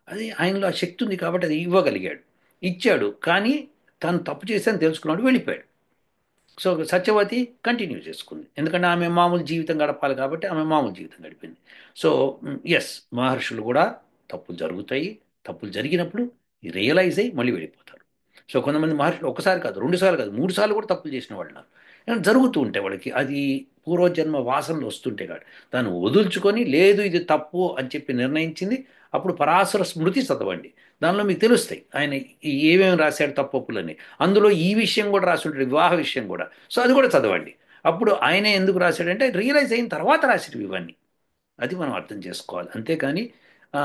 అది ఆయనలో ఆ శక్తి ఉంది కాబట్టి అది ఇవ్వగలిగాడు, ఇచ్చాడు. కానీ తను తప్పు చేశాను తెలుసుకున్నాడు, వెళ్ళిపోయాడు. సో సత్యవతి కంటిన్యూ చేసుకుంది, ఎందుకంటే ఆమె మామూలు జీవితం గడపాలి కాబట్టి ఆమె మామూలు జీవితం గడిపింది. సో ఎస్, మహర్షులు కూడా తప్పులు జరుగుతాయి. తప్పులు జరిగినప్పుడు రియలైజ్ అయ్యి మళ్ళీ వెళ్ళిపోతారు. సో కొంతమంది మహర్షులు ఒకసారి కాదు, రెండుసార్లు కాదు, మూడు సార్లు కూడా తప్పులు చేసిన వాళ్ళు ఉన్నారు. జరుగుతూ ఉంటాయి వాళ్ళకి, అది పూర్వజన్మ వాసనలు వస్తుంటే కాదు. దాన్ని వదుల్చుకొని లేదు ఇది తప్పు అని చెప్పి నిర్ణయించింది. అప్పుడు పరాశర స్మృతి చదవండి, దానిలో మీకు తెలుస్తాయి ఆయన ఏమేమి రాశాడు తప్పొప్పులని. అందులో ఈ విషయం కూడా రాసి ఉంటాడు, వివాహ విషయం కూడా. సో అది కూడా చదవండి. అప్పుడు ఆయనే ఎందుకు రాశాడంటే రియలైజ్ అయిన తర్వాత రాసినవి ఇవన్నీ. అది మనం అర్థం చేసుకోవాలి. అంతేకాని ఆ,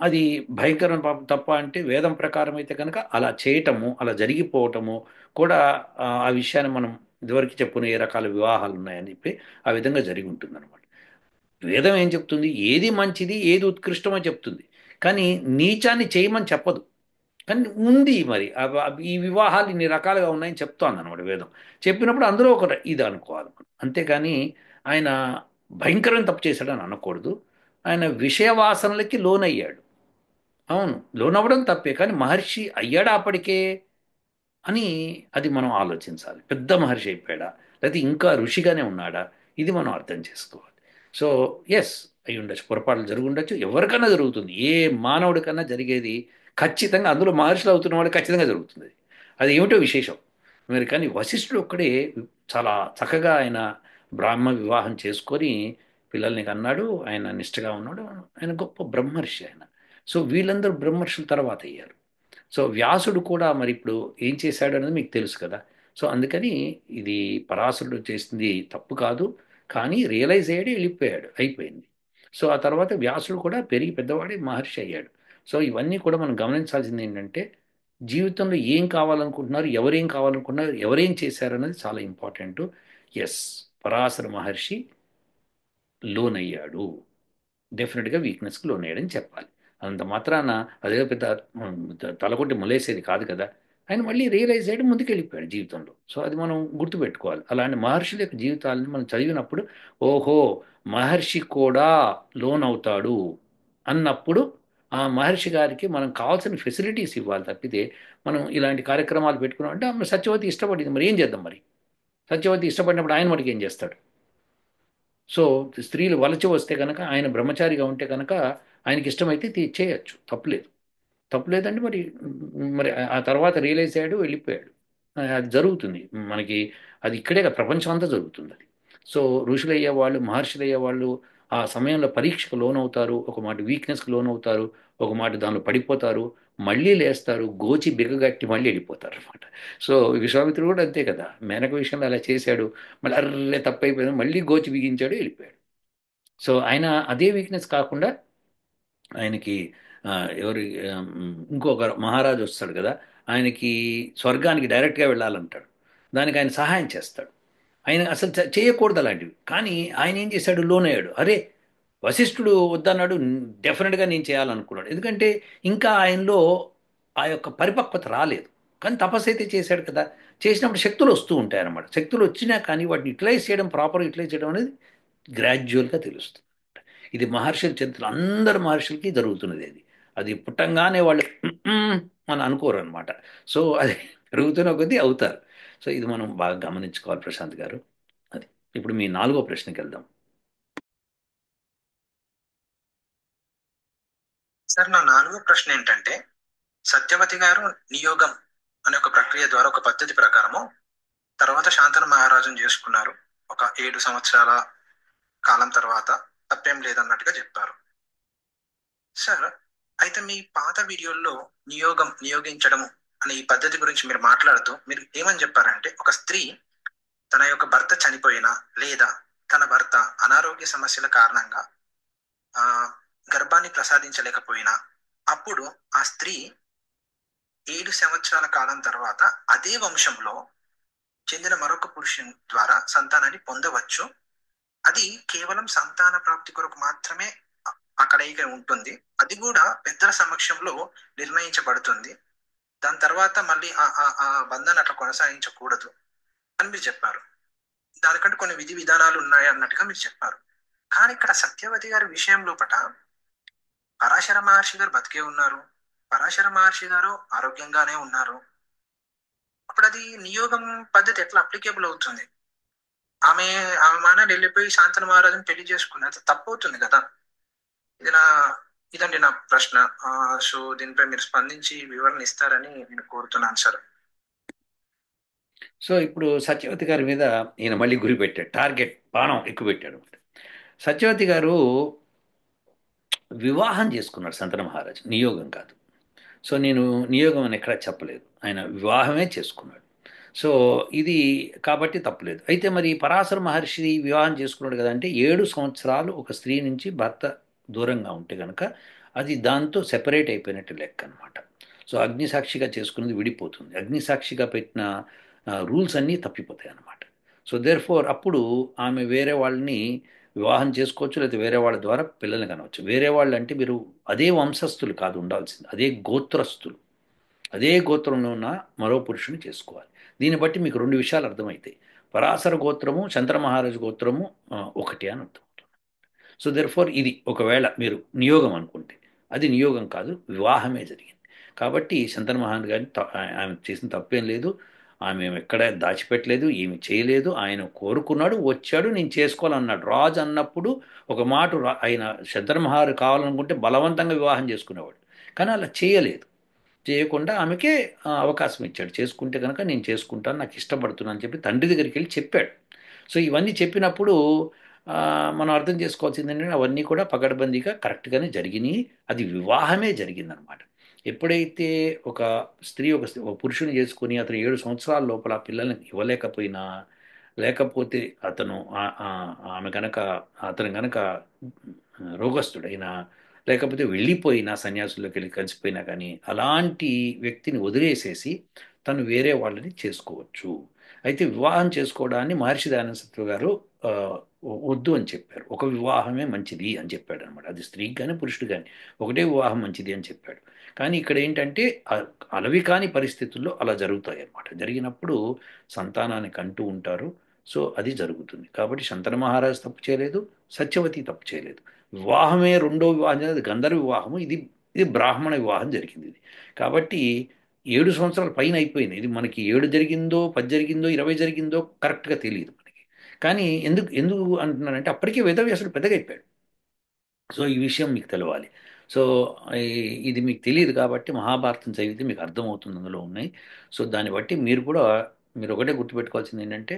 అది భయంకరం తప్ప అంటే వేదం ప్రకారం అయితే కనుక అలా చేయటము, అలా జరిగిపోవటము కూడా ఆ విషయాన్ని మనం ఇదివరకు చెప్పుకునే ఏ రకాల వివాహాలు ఉన్నాయని చెప్పి ఆ విధంగా జరిగి ఉంటుందన్నమాట. వేదం ఏం చెప్తుంది? ఏది మంచిది ఏది ఉత్కృష్టమో చెప్తుంది, కానీ నీచాన్ని చేయమని చెప్పదు. కానీ ఉంది మరి ఈ వివాహాలు ఇన్ని రకాలుగా ఉన్నాయని చెప్తోంది అనమాట వేదం. చెప్పినప్పుడు అందులో ఒక ఇది అనుకోవాలి మనం. అంతేకాని ఆయన భయంకరమైన తప్పు చేశాడని అనకూడదు. ఆయన విషయవాసనలకి లోనయ్యాడు. అవును, లోనవ్వడం తప్పే, కానీ మహర్షి అయ్యాడా అప్పటికే అని అది మనం ఆలోచించాలి. పెద్ద మహర్షి అయిపోయాడా, లేకపోతే ఇంకా ఋషిగానే ఉన్నాడా, ఇది మనం అర్థం చేసుకోవాలి. సో ఎస్, అయి ఉండొచ్చు, పొరపాట్లు జరిగి ఉండొచ్చు, ఎవరికన్నా జరుగుతుంది, ఏ మానవుడికన్నా జరిగేది ఖచ్చితంగా. అందులో మహర్షులు అవుతున్న వాడు ఖచ్చితంగా జరుగుతుంది. అది ఏమిటో విశేషం. మరి కానీ వశిష్ఠుడు ఒక్కడే చాలా చక్కగా ఆయన బ్రాహ్మ వివాహం చేసుకొని పిల్లల్ని కన్నాడు. ఆయన నిష్ఠగా ఉన్నాడు. ఆయన గొప్ప బ్రహ్మర్షి ఆయన. సో వీళ్ళందరూ బ్రహ్మర్షుల తర్వాత అయ్యారు. సో వ్యాసుడు కూడా మరి ఇప్పుడు ఏం చేశాడు అనేది మీకు తెలుసు కదా. సో అందుకని ఇది పరాశరుడు చేసింది తప్పు కాదు, కానీ రియలైజ్ అయ్యాడు, వెళ్ళిపోయాడు, అయిపోయింది. సో ఆ తర్వాత వ్యాసుడు కూడా పెరిగి పెద్దవాడి మహర్షి అయ్యాడు. సో ఇవన్నీ కూడా మనం గమనించాల్సింది ఏంటంటే, జీవితంలో ఏం కావాలనుకుంటున్నారు, ఎవరేం కావాలనుకుంటున్నారు, ఎవరేం చేశారన్నది చాలా ఇంపార్టెంట్. ఎస్, పరాశర మహర్షి లోన్ అయ్యాడు, డెఫినెట్గా వీక్నెస్కి లోనయ్యాడని చెప్పాలి. అంత మాత్రాన అదే పెద్ద తలకొట్టి మొలేసేది కాదు కదా. ఆయన మళ్ళీ రియలైజ్ అయ్యి ముందుకు వెళ్ళిపోయాడు జీవితంలో. సో అది మనం గుర్తుపెట్టుకోవాలి. అలాంటి మహర్షుల యొక్క జీవితాలను మనం చదివినప్పుడు, ఓహో, మహర్షి కూడా లోన్ అవుతాడు అన్నప్పుడు ఆ మహర్షి గారికి మనం కావాల్సిన ఫెసిలిటీస్ ఇవ్వాలి తప్పితే, మనం ఇలాంటి కార్యక్రమాలు పెట్టుకున్నాం అంటే ఆమె సత్యవతి ఇష్టపడింది, మరి ఏం చేద్దాం మరి. సత్యవతి ఇష్టపడినప్పుడు ఆయన మటుకు ఏం చేస్తాడు. సో స్త్రీలు వలచి వస్తే కనుక, ఆయన బ్రహ్మచారిగా ఉంటే కనుక ఆయనకి ఇష్టమైతే చేయొచ్చు, తప్పులేదు. తప్పులేదంటే మరి, మరి ఆ తర్వాత రియలైజ్ అయ్యాడు, వెళ్ళిపోయాడు. అది జరుగుతుంది మనకి. అది ఇక్కడే కాదు, ప్రపంచం అంతా జరుగుతుంది అది. సో ఋషులు అయ్యేవాళ్ళు, మహర్షులు అయ్యేవాళ్ళు ఆ సమయంలో పరీక్షకు లోనవుతారు, ఒక మాట వీక్నెస్కి లోనవుతారు, ఒక మాట దానిలో పడిపోతారు, మళ్ళీ లేస్తారు, గోచి బిగగట్టి మళ్ళీ వెళ్ళిపోతారు అనమాట. సో విశ్వామిత్రుడు కూడా అంతే కదా, మేనక విషయంలో అలా చేశాడు, మళ్ళీ అర్రే తప్పైపోయింది, మళ్ళీ గోచి బిగించాడు, వెళ్ళిపోయాడు. సో ఆయన అదే వీక్నెస్ కాకుండా ఆయనకి ఆ, ఎవరి ఇంకొక మహారాజు వస్తాడు కదా, ఆయనకి స్వర్గానికి డైరెక్ట్గా వెళ్ళాలంటాడు. దానికి ఆయన సహాయం చేస్తాడు. ఆయన అసలు చేయకూడదు అలాంటివి, కానీ ఆయన ఏం చేశాడు, లోన్ అయ్యాడు. అరే, వశిష్ఠుడు వద్దన్నాడు, డెఫినెట్గా నేను చేయాలనుకున్నాడు. ఎందుకంటే ఇంకా ఆయనలో ఆ యొక్క పరిపక్వత రాలేదు. కానీ తపస్సు అయితే చేశాడు కదా. చేసినప్పుడు శక్తులు వస్తూ ఉంటాయి అన్నమాట. శక్తులు వచ్చినా కానీ వాటిని యూటిలైజ్ చేయడం, ప్రాపర్గా యూటిలైజ్ చేయడం అనేది గ్రాడ్యువల్గా తెలుస్తుంది. ఇది మహర్షుల చరిత్ర, అందరు మహర్షులకి జరుగుతున్నది అది. అది పుట్టంగానే వాళ్ళు అని అనుకోరు అనమాట. సో అది పెరుగుతున్న కొద్దీ అవుతారు. సో ఇది మనం బాగా గమనించుకోవాలి ప్రశాంత్ గారు. అది. ఇప్పుడు మీ నాలుగో ప్రశ్నకి వెళ్దాం. సార్, నా నాలుగో ప్రశ్న ఏంటంటే, సత్యవతి గారు నియోగం అనే ఒక ప్రక్రియ ద్వారా, ఒక పద్ధతి ప్రకారము తర్వాత శాంతను మహారాజును చేసుకున్నారు. ఒక 7 సంవత్సరాల కాలం తర్వాత తప్పేం లేదన్నట్టుగా చెప్పారు. సార్, అయితే మీ పాత వీడియోల్లో నియోగించడము అనే ఈ పద్ధతి గురించి మీరు మాట్లాడుతూ మీరు ఏమని చెప్పారంటే, ఒక స్త్రీ తన యొక్క భర్త చనిపోయినా లేదా తన భర్త అనారోగ్య సమస్యల కారణంగా ఆ గర్భాన్ని ప్రసాదించలేకపోయినా, అప్పుడు ఆ స్త్రీ 7 సంవత్సరాల కాలం తర్వాత అదే వంశంలో చెందిన మరొక పురుషుని ద్వారా సంతానాన్ని పొందవచ్చు. అది కేవలం సంతాన ప్రాప్తి కొరకు మాత్రమే అక్కడైతే ఉంటుంది. అది కూడా పెద్దల సమక్షంలో నిర్ణయించబడుతుంది. దాని తర్వాత మళ్ళీ ఆ ఆ ఆ బంధాన్ని అట్లా కొనసాగించకూడదు అని మీరు చెప్పారు. దానికంటే కొన్ని విధి విధానాలు ఉన్నాయి అన్నట్టుగా మీరు చెప్పారు. కానీ ఇక్కడ సత్యవతి గారి విషయం లోపట పరాశర మహర్షి గారు బతికే ఉన్నారు, పరాశర మహర్షి గారు ఆరోగ్యంగానే ఉన్నారు. అప్పుడు అది నియోగం పద్ధతి ఎట్లా అప్లికేబుల్ అవుతుంది? ఆమె ఆమె మానాన్ని వెళ్ళిపోయి శాంతను మహారాజుని పెళ్లి చేసుకున్నది, అది తప్పు అవుతుంది కదా. ఇది నా ఇదండి నా ప్రశ్న. సో దీనిపై మీరు స్పందించి వివరణ ఇస్తారని నేను కోరుతున్నాను సార్. సో ఇప్పుడు సత్యవతి గారి మీద ఈయన మళ్ళీ గురి పెట్టాడు, టార్గెట్ బాణం ఎక్కువ పెట్టాడు. సత్యవతి గారు వివాహం చేసుకున్నాడు సంతన మహారాజు, నియోగం కాదు. సో నేను నియోగం అని ఎక్కడా చెప్పలేదు, ఆయన వివాహమే చేసుకున్నాడు. సో ఇది కాబట్టి తప్పులేదు. అయితే మరి పరాశర మహర్షి వివాహం చేసుకున్నాడు కదా, అంటే 7 సంవత్సరాలు ఒక స్త్రీ నుంచి భర్త దూరంగా ఉంటే కనుక అది దాంతో సెపరేట్ అయిపోయినట్టు లెక్క అనమాట. సో అగ్నిసాక్షిగా చేసుకున్నది విడిపోతుంది, అగ్నిసాక్షిగా పెట్టిన రూల్స్ అన్నీ తప్పిపోతాయి అన్నమాట. సో దేర్ ఫోర్ అప్పుడు ఆమె వేరే వాళ్ళని వివాహం చేసుకోవచ్చు, లేదా వేరే వాళ్ళ ద్వారా పిల్లల్ని కనవచ్చు. వేరే వాళ్ళు అంటే మీరు అదే వంశస్థులు కాదు ఉండాల్సింది, అదే గోత్రస్తులు. అదే గోత్రంలో ఉన్న మరో పురుషుని చేసుకోవాలి. దీన్ని బట్టి మీకు రెండు విషయాలు అర్థమవుతాయి. పరాశర గోత్రము, శంతన మహారాజు గోత్రము ఒకటి అని అర్థం. సో దెర్ఫోర్ ఇది ఒకవేళ మీరు నియోగం అనుకుంటే అది నియోగం కాదు, వివాహమే జరిగింది. కాబట్టి శంతన మహాన్ గారిని ఆమె చేసిన తప్పేం లేదు. ఆమె ఎక్కడ దాచిపెట్టలేదు, ఏమి చేయలేదు. ఆయన కోరుకున్నాడు, వచ్చాడు, నేను చేసుకోవాలన్నాడు. రాజు అన్నప్పుడు ఒక మాట ఆయన శంతన మహారు కావాలనుకుంటే బలవంతంగా వివాహం చేసుకునేవాడు. కానీ అలా చేయలేదు. చేయకుండా ఆమెకే అవకాశం ఇచ్చాడు. చేసుకుంటే కనుక నేను చేసుకుంటాను, నాకు ఇష్టపడుతున్నాను అని చెప్పి తండ్రి దగ్గరికి వెళ్ళి చెప్పాడు. సో ఇవన్నీ చెప్పినప్పుడు మనం అర్థం చేసుకోవాల్సింది ఏంటంటే అవన్నీ కూడా పకడ్బందీగా కరెక్ట్గానే జరిగినాయి. అది వివాహమే జరిగిందనమాట. ఎప్పుడైతే ఒక స్త్రీ ఒక పురుషుని చేసుకొని అతను 7 సంవత్సరాల లోపల పిల్లల్ని ఇవ్వలేకపోయినా, లేకపోతే అతను ఆమె కనుక అతను కనుక రోగస్తుడైనా, లేకపోతే వెళ్ళిపోయినా, సన్యాసుల్లోకి వెళ్ళి కలిసిపోయినా కానీ అలాంటి వ్యక్తిని వదిలేసేసి తను వేరే వాళ్ళని చేసుకోవచ్చు. అయితే వివాహం చేసుకోవడాన్ని మహర్షి దయానంద సత్వ గారు ఆ, వద్దు అని చెప్పారు. ఒక వివాహమే మంచిది అని చెప్పాడు అనమాట. అది స్త్రీకి కానీ పురుషుడు కానీ ఒకటే వివాహం మంచిది అని చెప్పాడు. కానీ ఇక్కడ ఏంటంటే అలవి కాని పరిస్థితుల్లో అలా జరుగుతాయి అన్నమాట. జరిగినప్పుడు సంతానాన్ని కంటూ ఉంటారు. సో అది జరుగుతుంది. కాబట్టి శంతన మహారాజు తప్పు చేయలేదు, సత్యవతి తప్పు చేయలేదు. వివాహమే రెండో వివాహం జరిగింది, గంధర్వ వివాహము. ఇది ఇది బ్రాహ్మణ వివాహం జరిగింది ఇది. కాబట్టి 7 సంవత్సరాల పైన అయిపోయింది. ఇది మనకి 7 జరిగిందో 10 జరిగిందో 20 జరిగిందో కరెక్ట్గా తెలియదు మనకి. కానీ ఎందుకు ఎందుకు అంటున్నానంటే అప్పటికే వేదవ్యాసుడు పెద్దగా అయిపోయాడు. సో ఈ విషయం మీకు తెలవాలి. సో ఇది మీకు తెలియదు కాబట్టి మహాభారతం చదివితే మీకు అర్థమవుతుంది, అందులో ఉన్నాయి. సో దాన్ని బట్టి మీరు కూడా మీరు ఒకటే గుర్తుపెట్టుకోవాల్సింది ఏంటంటే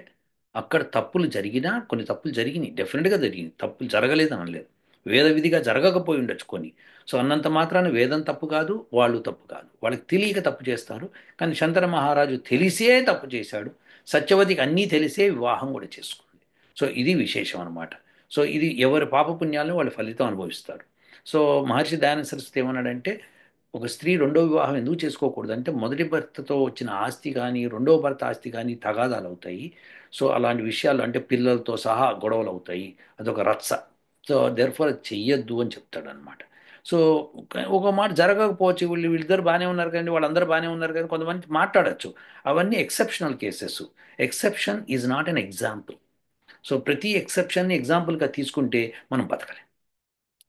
అక్కడ తప్పులు జరిగినా కొన్ని తప్పులు జరిగినాయి, డెఫినెట్గా జరిగింది. తప్పులు జరగలేదు అనలేదు. వేద విధిగా జరగకపోయి ఉండొచ్చు కొన్ని. సో అన్నంత మాత్రాన వేదం తప్పు కాదు, వాళ్ళు తప్పు కాదు. వాళ్ళకి తెలియక తప్పు చేస్తారు. కానీ శంకర మహారాజు తెలిసే తప్పు చేశాడు. సత్యవతికి అన్నీ తెలిసే వివాహం కూడా చేసుకుంది. సో ఇది విశేషం అనమాట. సో ఇది ఎవరి పాపపుణ్యాలను వాళ్ళు ఫలితం అనుభవిస్తారు. సో మహర్షి దయానంద సరస్వతి ఏమన్నాడంటే ఒక స్త్రీ రెండో వివాహం ఎందుకు చేసుకోకూడదు అంటే మొదటి భర్తతో వచ్చిన ఆస్తి కానీ రెండో భర్త ఆస్తి కానీ తగాదాలు అవుతాయి. సో అలాంటి విషయాలు అంటే పిల్లలతో సహా గొడవలు అవుతాయి. అదొక రచ్చ. సో దెర్ఫోర్ అది చెయ్యొద్దు అని చెప్తాడు అనమాట. సో ఒక మాట జరగకపోవచ్చు, వీళ్ళిద్దరు బాగానే ఉన్నారు కానీ వాళ్ళందరూ బాగానే ఉన్నారు కానీ కొంతమంది మాట్లాడచ్చు. అవన్నీ exceptional cases. Exception is not an example. So ప్రతి ఎక్సెప్షన్ని ఎగ్జాంపుల్గా తీసుకుంటే మనం బతకలేం.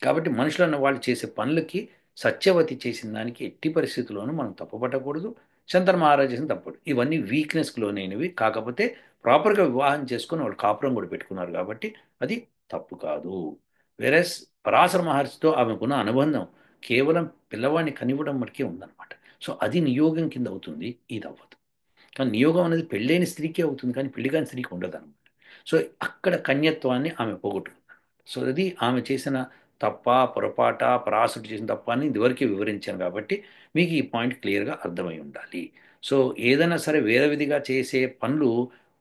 కాబట్టి మనుషులన్న వాళ్ళు చేసే పనులకి సత్యవతి చేసిన దానికి ఎట్టి పరిస్థితుల్లోనూ మనం తప్పుపట్టకూడదు. శంకర్ మహారాజ్ చేసిన తప్పుడు ఇవన్నీ వీక్నెస్కి లోనైనవి. కాకపోతే ప్రాపర్గా వివాహం చేసుకుని వాళ్ళు కాపురం కూడా పెట్టుకున్నారు కాబట్టి అది తప్పు కాదు. వేరేస్ పరాశర మహర్షితో ఆమెకున్న అనుబంధం కేవలం పిల్లవాడిని కనివ్వడం మటుకే ఉందన్నమాట. సో అది నియోగం కింద అవుతుంది, ఇది అవ్వదు. కానీ నియోగం అనేది పెళ్ళైన స్త్రీకే అవుతుంది కానీ పెళ్లి కాని స్త్రీకి ఉండదు అనమాట. సో అక్కడ కన్యత్వాన్ని ఆమె పోగొట్టుకుంది. సో అది ఆమె చేసిన తప్ప, పొరపాట, పరాశరుడు చేసిన తప్ప అని ఇదివరకే వివరించాను కాబట్టి మీకు ఈ పాయింట్ క్లియర్గా అర్థమై ఉండాలి. సో ఏదైనా సరే వేద విధిగా చేసే పనులు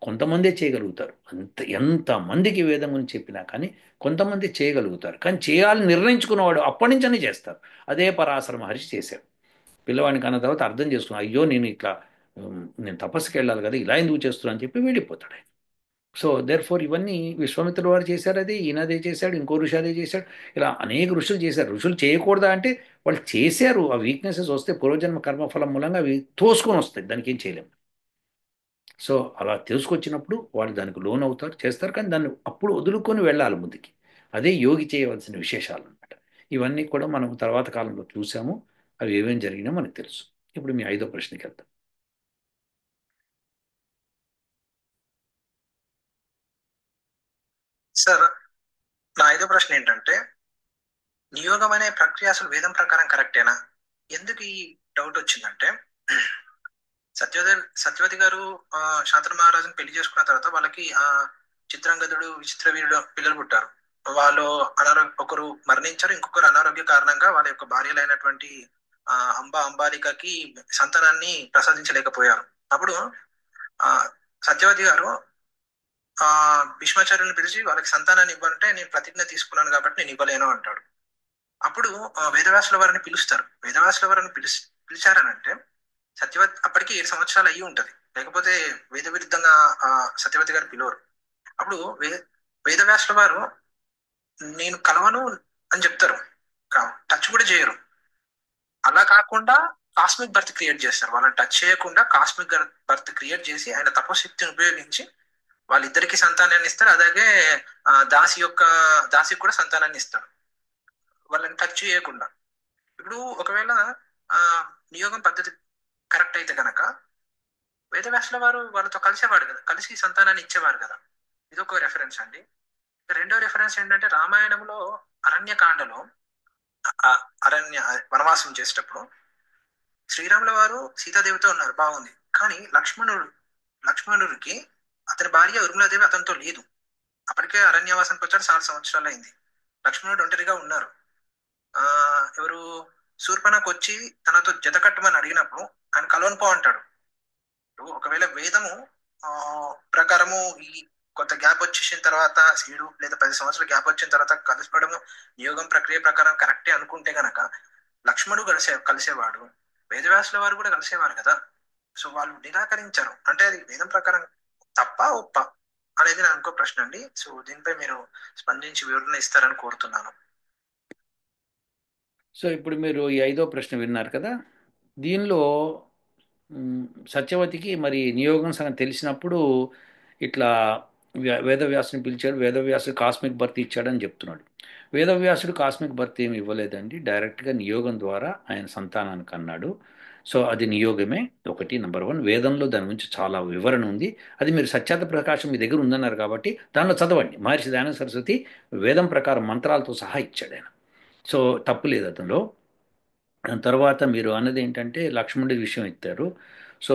కొంతమందే చేయగలుగుతారు. ఎంతమందికి వేదం గురించి చెప్పినా కానీ కొంతమంది చేయగలుగుతారు. కానీ చేయాలని నిర్ణయించుకున్నవాడు అప్పటి నుంచనే చేస్తారు. అదే పరాశర మహర్షి చేశాడు. పిల్లవాడిని కన్న తర్వాత అర్థం చేసుకున్నాను, అయ్యో నేను ఇట్లా నేను తపస్సుకి వెళ్ళాలి కదా, ఇలా ఎందుకు చేస్తున్నాను అని చెప్పి వెళ్ళిపోతాడు ఆయన. సో దేర్ ఫోర్ ఇవన్నీ విశ్వామిత్రుల వారు చేశారు, అదే ఈయన అదే చేశాడు, ఇంకో ఋషి అదే చేశాడు. ఇలా అనేక ఋషులు చేశారు. ఋషులు చేయకూడదా అంటే వాళ్ళు చేశారు. ఆ వీక్నెసెస్ వస్తే పూర్వజన్మ కర్మఫలం మూలంగా అవి తోసుకొని వస్తాయి, దానికి ఏం చేయలేము. సో అలా తీసుకొచ్చినప్పుడు వాళ్ళు దానికి లోన్ అవుతారు, చేస్తారు. కానీ దాన్ని అప్పుడు వదులుకొని వెళ్ళాలి ముందుకి. అదే యోగి చేయవలసిన విశేషాలు అనమాట. ఇవన్నీ కూడా మనం తర్వాత కాలంలో చూసాము. అవి ఏమేమి జరిగినా మనకు తెలుసు. ఇప్పుడు మీ ఐదో ప్రశ్నకి వెళ్తాం. సార్, నా ఐదో ప్రశ్న ఏంటంటే నియోగం అనే ప్రక్రియ అసలు వేదం ప్రకారం కరెక్టేనా? ఎందుకు ఈ డౌట్ వచ్చిందంటే సత్యవతి గారు శాంతను మహారాజుని పెళ్లి చేసుకున్న తర్వాత వాళ్ళకి చిత్రాంగదుడు, విచిత్ర వీరుడు పిల్లలు పుట్టారు. వాళ్ళు ఒకరు మరణించారు, ఇంకొకరు అనారోగ్య కారణంగా వాళ్ళ యొక్క భార్యలైనటువంటి అంబాలికకి సంతానాన్ని ప్రసాదించలేకపోయారు. అప్పుడు ఆ సత్యవతి గారు ఆ భీష్మాచార్యుని పిలిచి వాళ్ళకి సంతానాన్ని ఇవ్వాలంటే నేను ప్రతిజ్ఞ తీసుకున్నాను కాబట్టి నేను ఇవ్వలేను అంటాడు. అప్పుడు వేదవ్యాసుల వారిని పిలుస్తారు. వేదవ్యాసుల వారిని పిలిచారనంటే సత్యవతి అప్పటికి 7 సంవత్సరాలు అయ్యి ఉంటది, లేకపోతే వేద విరుద్ధంగా సత్యవతి గారు పిలవరు. అప్పుడు వేదవ్యాసుల వారు నేను కలవను అని చెప్తారు, టచ్ కూడా చేయరు. అలా కాకుండా కాస్మిక్ బర్త్ క్రియేట్ చేస్తారు. వాళ్ళని టచ్ చేయకుండా కాస్మిక్ బర్త్ క్రియేట్ చేసి ఆయన తపశక్తిని ఉపయోగించి వాళ్ళిద్దరికి సంతానాన్ని ఇస్తారు. అలాగే దాసి కూడా సంతానాన్ని ఇస్తాడు వాళ్ళని టచ్ చేయకుండా. ఇప్పుడు ఒకవేళ ఆ నియోగం పద్ధతి కరెక్ట్ అయితే గనక వేదవ్యాసుల వారు వాళ్ళతో కలిసేవాడు కదా, కలిసి సంతానాన్ని ఇచ్చేవారు కదా. ఇదొక రెఫరెన్స్ అండి. రెండో రెఫరెన్స్ ఏంటంటే రామాయణంలో అరణ్యకాండలో ఆ అరణ్య వనవాసం చేసేటప్పుడు శ్రీరాముల వారు సీతాదేవితో ఉన్నారు, బాగుంది. కానీ లక్ష్మణుడికి అతని భార్య ఉర్మిళాదేవి అతనితో లేదు. అప్పటికే అరణ్యవాసానికి వచ్చాడు, చాలా సంవత్సరాలు అయింది. లక్ష్మణుడు ఒంటరిగా ఉన్నారు. ఆ ఎవరు శూర్పణకు వచ్చి తనతో జత కట్టమని అడిగినప్పుడు ఆయన కలవను పో అంటాడు. ఇప్పుడు ఒకవేళ వేదము ఆ ప్రకారము ఈ కొంత గ్యాప్ వచ్చేసిన తర్వాత 7 లేదా 10 సంవత్సరాల గ్యాప్ వచ్చిన తర్వాత కలిసిపోవడము నియోగం ప్రక్రియ ప్రకారం కరెక్టే అనుకుంటే గనక లక్ష్మణుడు కలిసేవాడు, వేదవ్యాసుల వారు కూడా కలిసేవారు కదా. సో వాళ్ళు నిరాకరించారు అంటే అది వేదం ప్రకారం తప్ప ఒప్ప అనేది నా ఇంకో ప్రశ్న అండి. సో దీనిపై మీరు స్పందించి వివరణ ఇస్తారని కోరుతున్నాను. సో ఇప్పుడు మీరు ఈ ఐదో ప్రశ్న విన్నారు కదా. దీనిలో మ్, సత్యవతికి మరి నియోగం సంగతి తెలిసినప్పుడు ఇట్లా వేదవ్యాసుని పిలిచాడు, వేదవ్యాసుడు కాస్మిక్ బర్త్ ఇచ్చాడని చెప్తున్నాడు. వేదవ్యాసుడు కాస్మిక్ బర్త్ ఏమి ఇవ్వలేదండి, డైరెక్ట్గా నియోగం ద్వారా ఆయన సంతానానికి అన్నాడు. సో అది నియోగమే. ఒకటి నెంబర్ వన్, వేదంలో దాని గురించి చాలా వివరణ ఉంది. అది మీరు సత్యాత ప్రకాశం మీ దగ్గర ఉందన్నారు కాబట్టి దానిలో చదవండి. మహర్షి దయానంద సరస్వతి వేదం ప్రకారం మంత్రాలతో సహా ఇచ్చాడు ఆయన. సో తప్పు లేదు అతనిలో. దాని తర్వాత మీరు అన్నది ఏంటంటే లక్ష్మణుడి విషయం ఎత్తారు. సో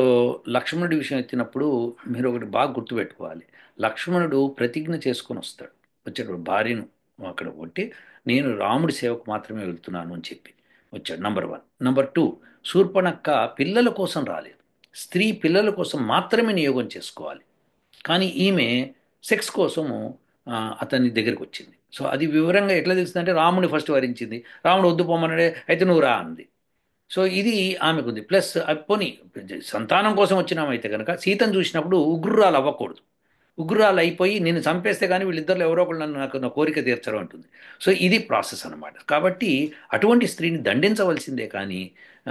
లక్ష్మణుడి విషయం ఎత్తినప్పుడు మీరు ఒకటి బాగా గుర్తుపెట్టుకోవాలి. లక్ష్మణుడు ప్రతిజ్ఞ చేసుకొని వస్తాడు. వచ్చేటప్పుడు భార్యను అక్కడ కొట్టి నేను రాముడి సేవకు మాత్రమే వెళ్తున్నాను అని చెప్పి వచ్చాడు. Number one. Number two, Shurpanakha పిల్లల కోసం రాలేదు. స్త్రీ పిల్లల కోసం మాత్రమే నియోగం చేసుకోవాలి. కానీ ఈమె సెక్స్ కోసము అతని దగ్గరికి వచ్చింది. సో అది వివరంగా ఎట్లా తెలుస్తుందంటే రాముని ఫస్ట్ వరించింది. రాముడు వద్దు పొమ్మన్నాడే, అయితే నువ్వు రా అంది. సో ఇది ఆమెకుంది. ప్లస్ పోనీ సంతానం కోసం వచ్చినామైతే కనుక సీతను చూసినప్పుడు ఉగ్రురాలు అవ్వకూడదు. ఉగ్రురాలు అయిపోయి నిన్ను చంపేస్తే కానీ వీళ్ళిద్దరిలో ఎవరో ఒకళ్ళు నన్ను నాకు నా కోరిక తీర్చరు అంటుంది. సో ఇది ప్రాసెస్ అనమాట. కాబట్టి అటువంటి స్త్రీని దండించవలసిందే కానీ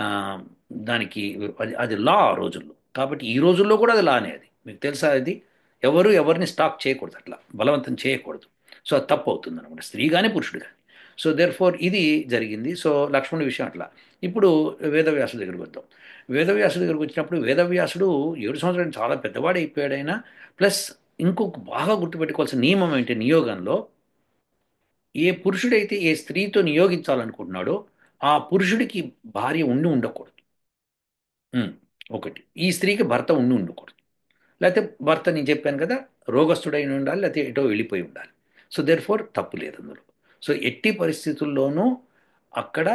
ఆ, దానికి అది లా ఆ రోజుల్లో. కాబట్టి ఈ రోజుల్లో కూడా అది లానే. అది మీకు తెలుసా. అది ఎవరు ఎవరిని స్టాక్ చేయకూడదు, అట్లా బలవంతం చేయకూడదు. సో అది తప్పు అవుతుంది అనమాట, స్త్రీ కానీ పురుషుడు కానీ. సో దేర్ ఫోర్ ఇది జరిగింది. సో లక్ష్మణుడి విషయం అట్లా. ఇప్పుడు వేదవ్యాసుడి దగ్గరికి వద్దాం. వేదవ్యాసుడి దగ్గరికి వచ్చినప్పుడు వేదవ్యాసుడు 7 సంవత్సరాలు చాలా పెద్దవాడు అయిపోయాడు ఆయన. ప్లస్ ఇంకొక బాగా గుర్తుపెట్టుకోవాల్సిన నియమం ఏంటి నియోగంలో, ఏ పురుషుడైతే ఏ స్త్రీతో నియోగించాలనుకుంటున్నాడో ఆ పురుషుడికి భార్య ఉండి ఉండకూడదు. ఉమ్, ఒకటి, ఈ స్త్రీకి భర్త ఉండి ఉండకూడదు. లేకపోతే భర్త నేను చెప్పాను కదా, రోగస్తుడై ఉండాలి, లేకపోతే ఎటో వెళ్ళిపోయి ఉండాలి. సో దేర్ ఫోర్ తప్పు లేదు అందులో. సో ఎట్టి పరిస్థితుల్లోనూ అక్కడ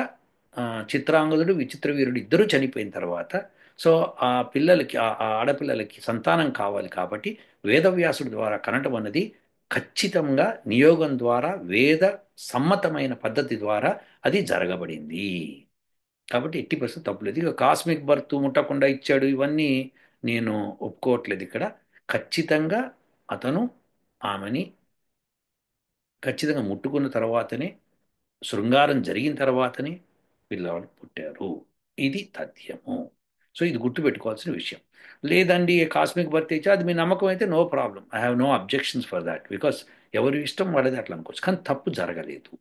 చిత్రాంగదుడు విచిత్ర వీరుడు ఇద్దరూ చనిపోయిన తర్వాత సో ఆ పిల్లలకి ఆ ఆడపిల్లలకి సంతానం కావాలి కాబట్టి వేదవ్యాసుడి ద్వారా కనటం అన్నది ఖచ్చితంగా నియోగం ద్వారా వేద సమ్మతమైన పద్ధతి ద్వారా అది జరగబడింది. కాబట్టి ఎట్టి పరిస్థితి తప్పులేదు. ఇక కాస్మిక్ బర్త్ ముట్టకుండా ఇచ్చాడు ఇవన్నీ నేను ఒప్పుకోవట్లేదు ఇక్కడ. ఖచ్చితంగా అతను ఆమెని ఖచ్చితంగా ముట్టుకున్న తర్వాతనే, శృంగారం జరిగిన తర్వాతనే పిల్లవాడు పుట్టారు. ఇది తథ్యము. సో ఇది గుర్తుపెట్టుకోవాల్సిన విషయం. లేదండి కాస్మిక్ బర్త్ ఇచ్చా అది మీ నమ్మకం అయితే no problem, I have no objections for that. Because ఎవరి ఇష్టం వాళ్ళది అట్లా అనుకోవచ్చు. కానీ తప్పు జరగలేదు,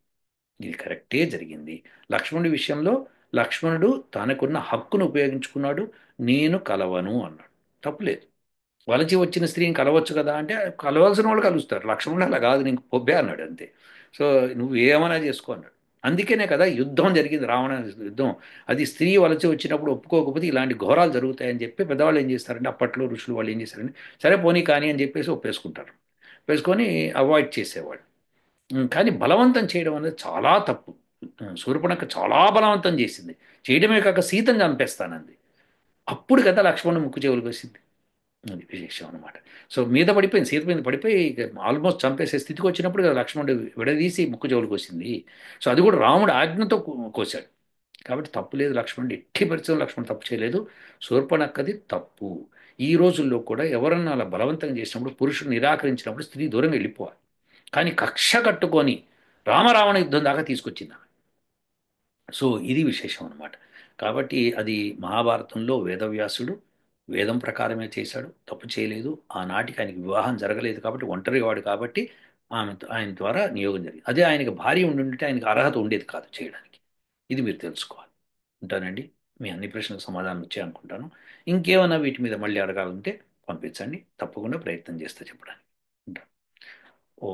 ఇది కరెక్టే జరిగింది. లక్ష్మణుడి విషయంలో లక్ష్మణుడు తనకున్న హక్కును ఉపయోగించుకున్నాడు. నేను కలవను అన్నాడు. తప్పులేదు. వలచి వచ్చిన స్త్రీని కలవచ్చు కదా అంటే కలవాల్సిన వాళ్ళు కలుస్తారు. లక్ష్మణుడు అలా కాదు, నీకు పొబ్బే అన్నాడు అంతే. సో నువ్వు ఏమైనా చేసుకో అన్నాడు. అందుకనే కదా యుద్ధం జరిగింది, రావణ యుద్ధం. అది స్త్రీ వలచి వచ్చినప్పుడు ఒప్పుకోకపోతే ఇలాంటి ఘోరాలు జరుగుతాయని చెప్పి పెద్దవాళ్ళు ఏం చేస్తారంటే అప్పట్లో ఋషులు వాళ్ళు ఏం చేస్తారంటే సరే పోనీ కానీ అని చెప్పేసి ఒప్పేసుకుంటారు. ఒప్పేసుకొని అవాయిడ్ చేసేవాళ్ళు. కానీ బలవంతం చేయడం అనేది చాలా తప్పు. శూర్పణఖ చాలా బలవంతం చేసింది. చేయడమే కాక సీతను చంపేస్తానంది. అప్పుడు కదా లక్ష్మణుడు ముక్కు చెవులు కోసింది. అది విశేషం అనమాట. సో మీద పడిపోయింది, సీత మీద పడిపోయి ఆల్మోస్ట్ చంపేసే స్థితికి వచ్చినప్పుడు కదా లక్ష్మణుడు విడదీసి ముక్కు చెవులు కోసింది. సో అది కూడా రాముడు ఆజ్ఞతో కోశాడు. కాబట్టి తప్పు లేదు, లక్ష్మణుడు ఎట్టి పరిస్థితుల్లో లక్ష్మణుడు తప్పు చేయలేదు. శూర్పణఖది తప్పు. ఈ రోజుల్లో కూడా ఎవరన్నా అలా బలవంతం చేసినప్పుడు పురుషుడు నిరాకరించినప్పుడు స్త్రీ దూరంగా వెళ్ళిపోవాలి. కానీ కక్ష కట్టుకొని రామరావణ యుద్ధం దాకా తీసుకొచ్చింది ఆమె. సో ఇది విశేషం అనమాట. కాబట్టి అది మహాభారతంలో వేదవ్యాసుడు వేదం ప్రకారమే చేశాడు, తప్పు చేయలేదు. ఆనాటికి ఆయనకి వివాహం జరగలేదు కాబట్టి ఒంటరివాడు కాబట్టి ఆయన ద్వారా నియోగం జరిగింది. అదే ఆయనకి భార్య ఉండుంటే ఆయనకి అర్హత ఉండేది కాదు చేయడానికి. ఇది మీరు తెలుసుకోవాలి. ఉంటానండి. మీ అన్ని ప్రశ్నలకు సమాధానం వచ్చాయి అనుకుంటాను. ఇంకేమైనా వీటి మీద మళ్ళీ అడగాలంటే పంపించండి. తప్పకుండా ప్రయత్నం చేస్తా చెప్పడానికి. ఉంటాను. ఓ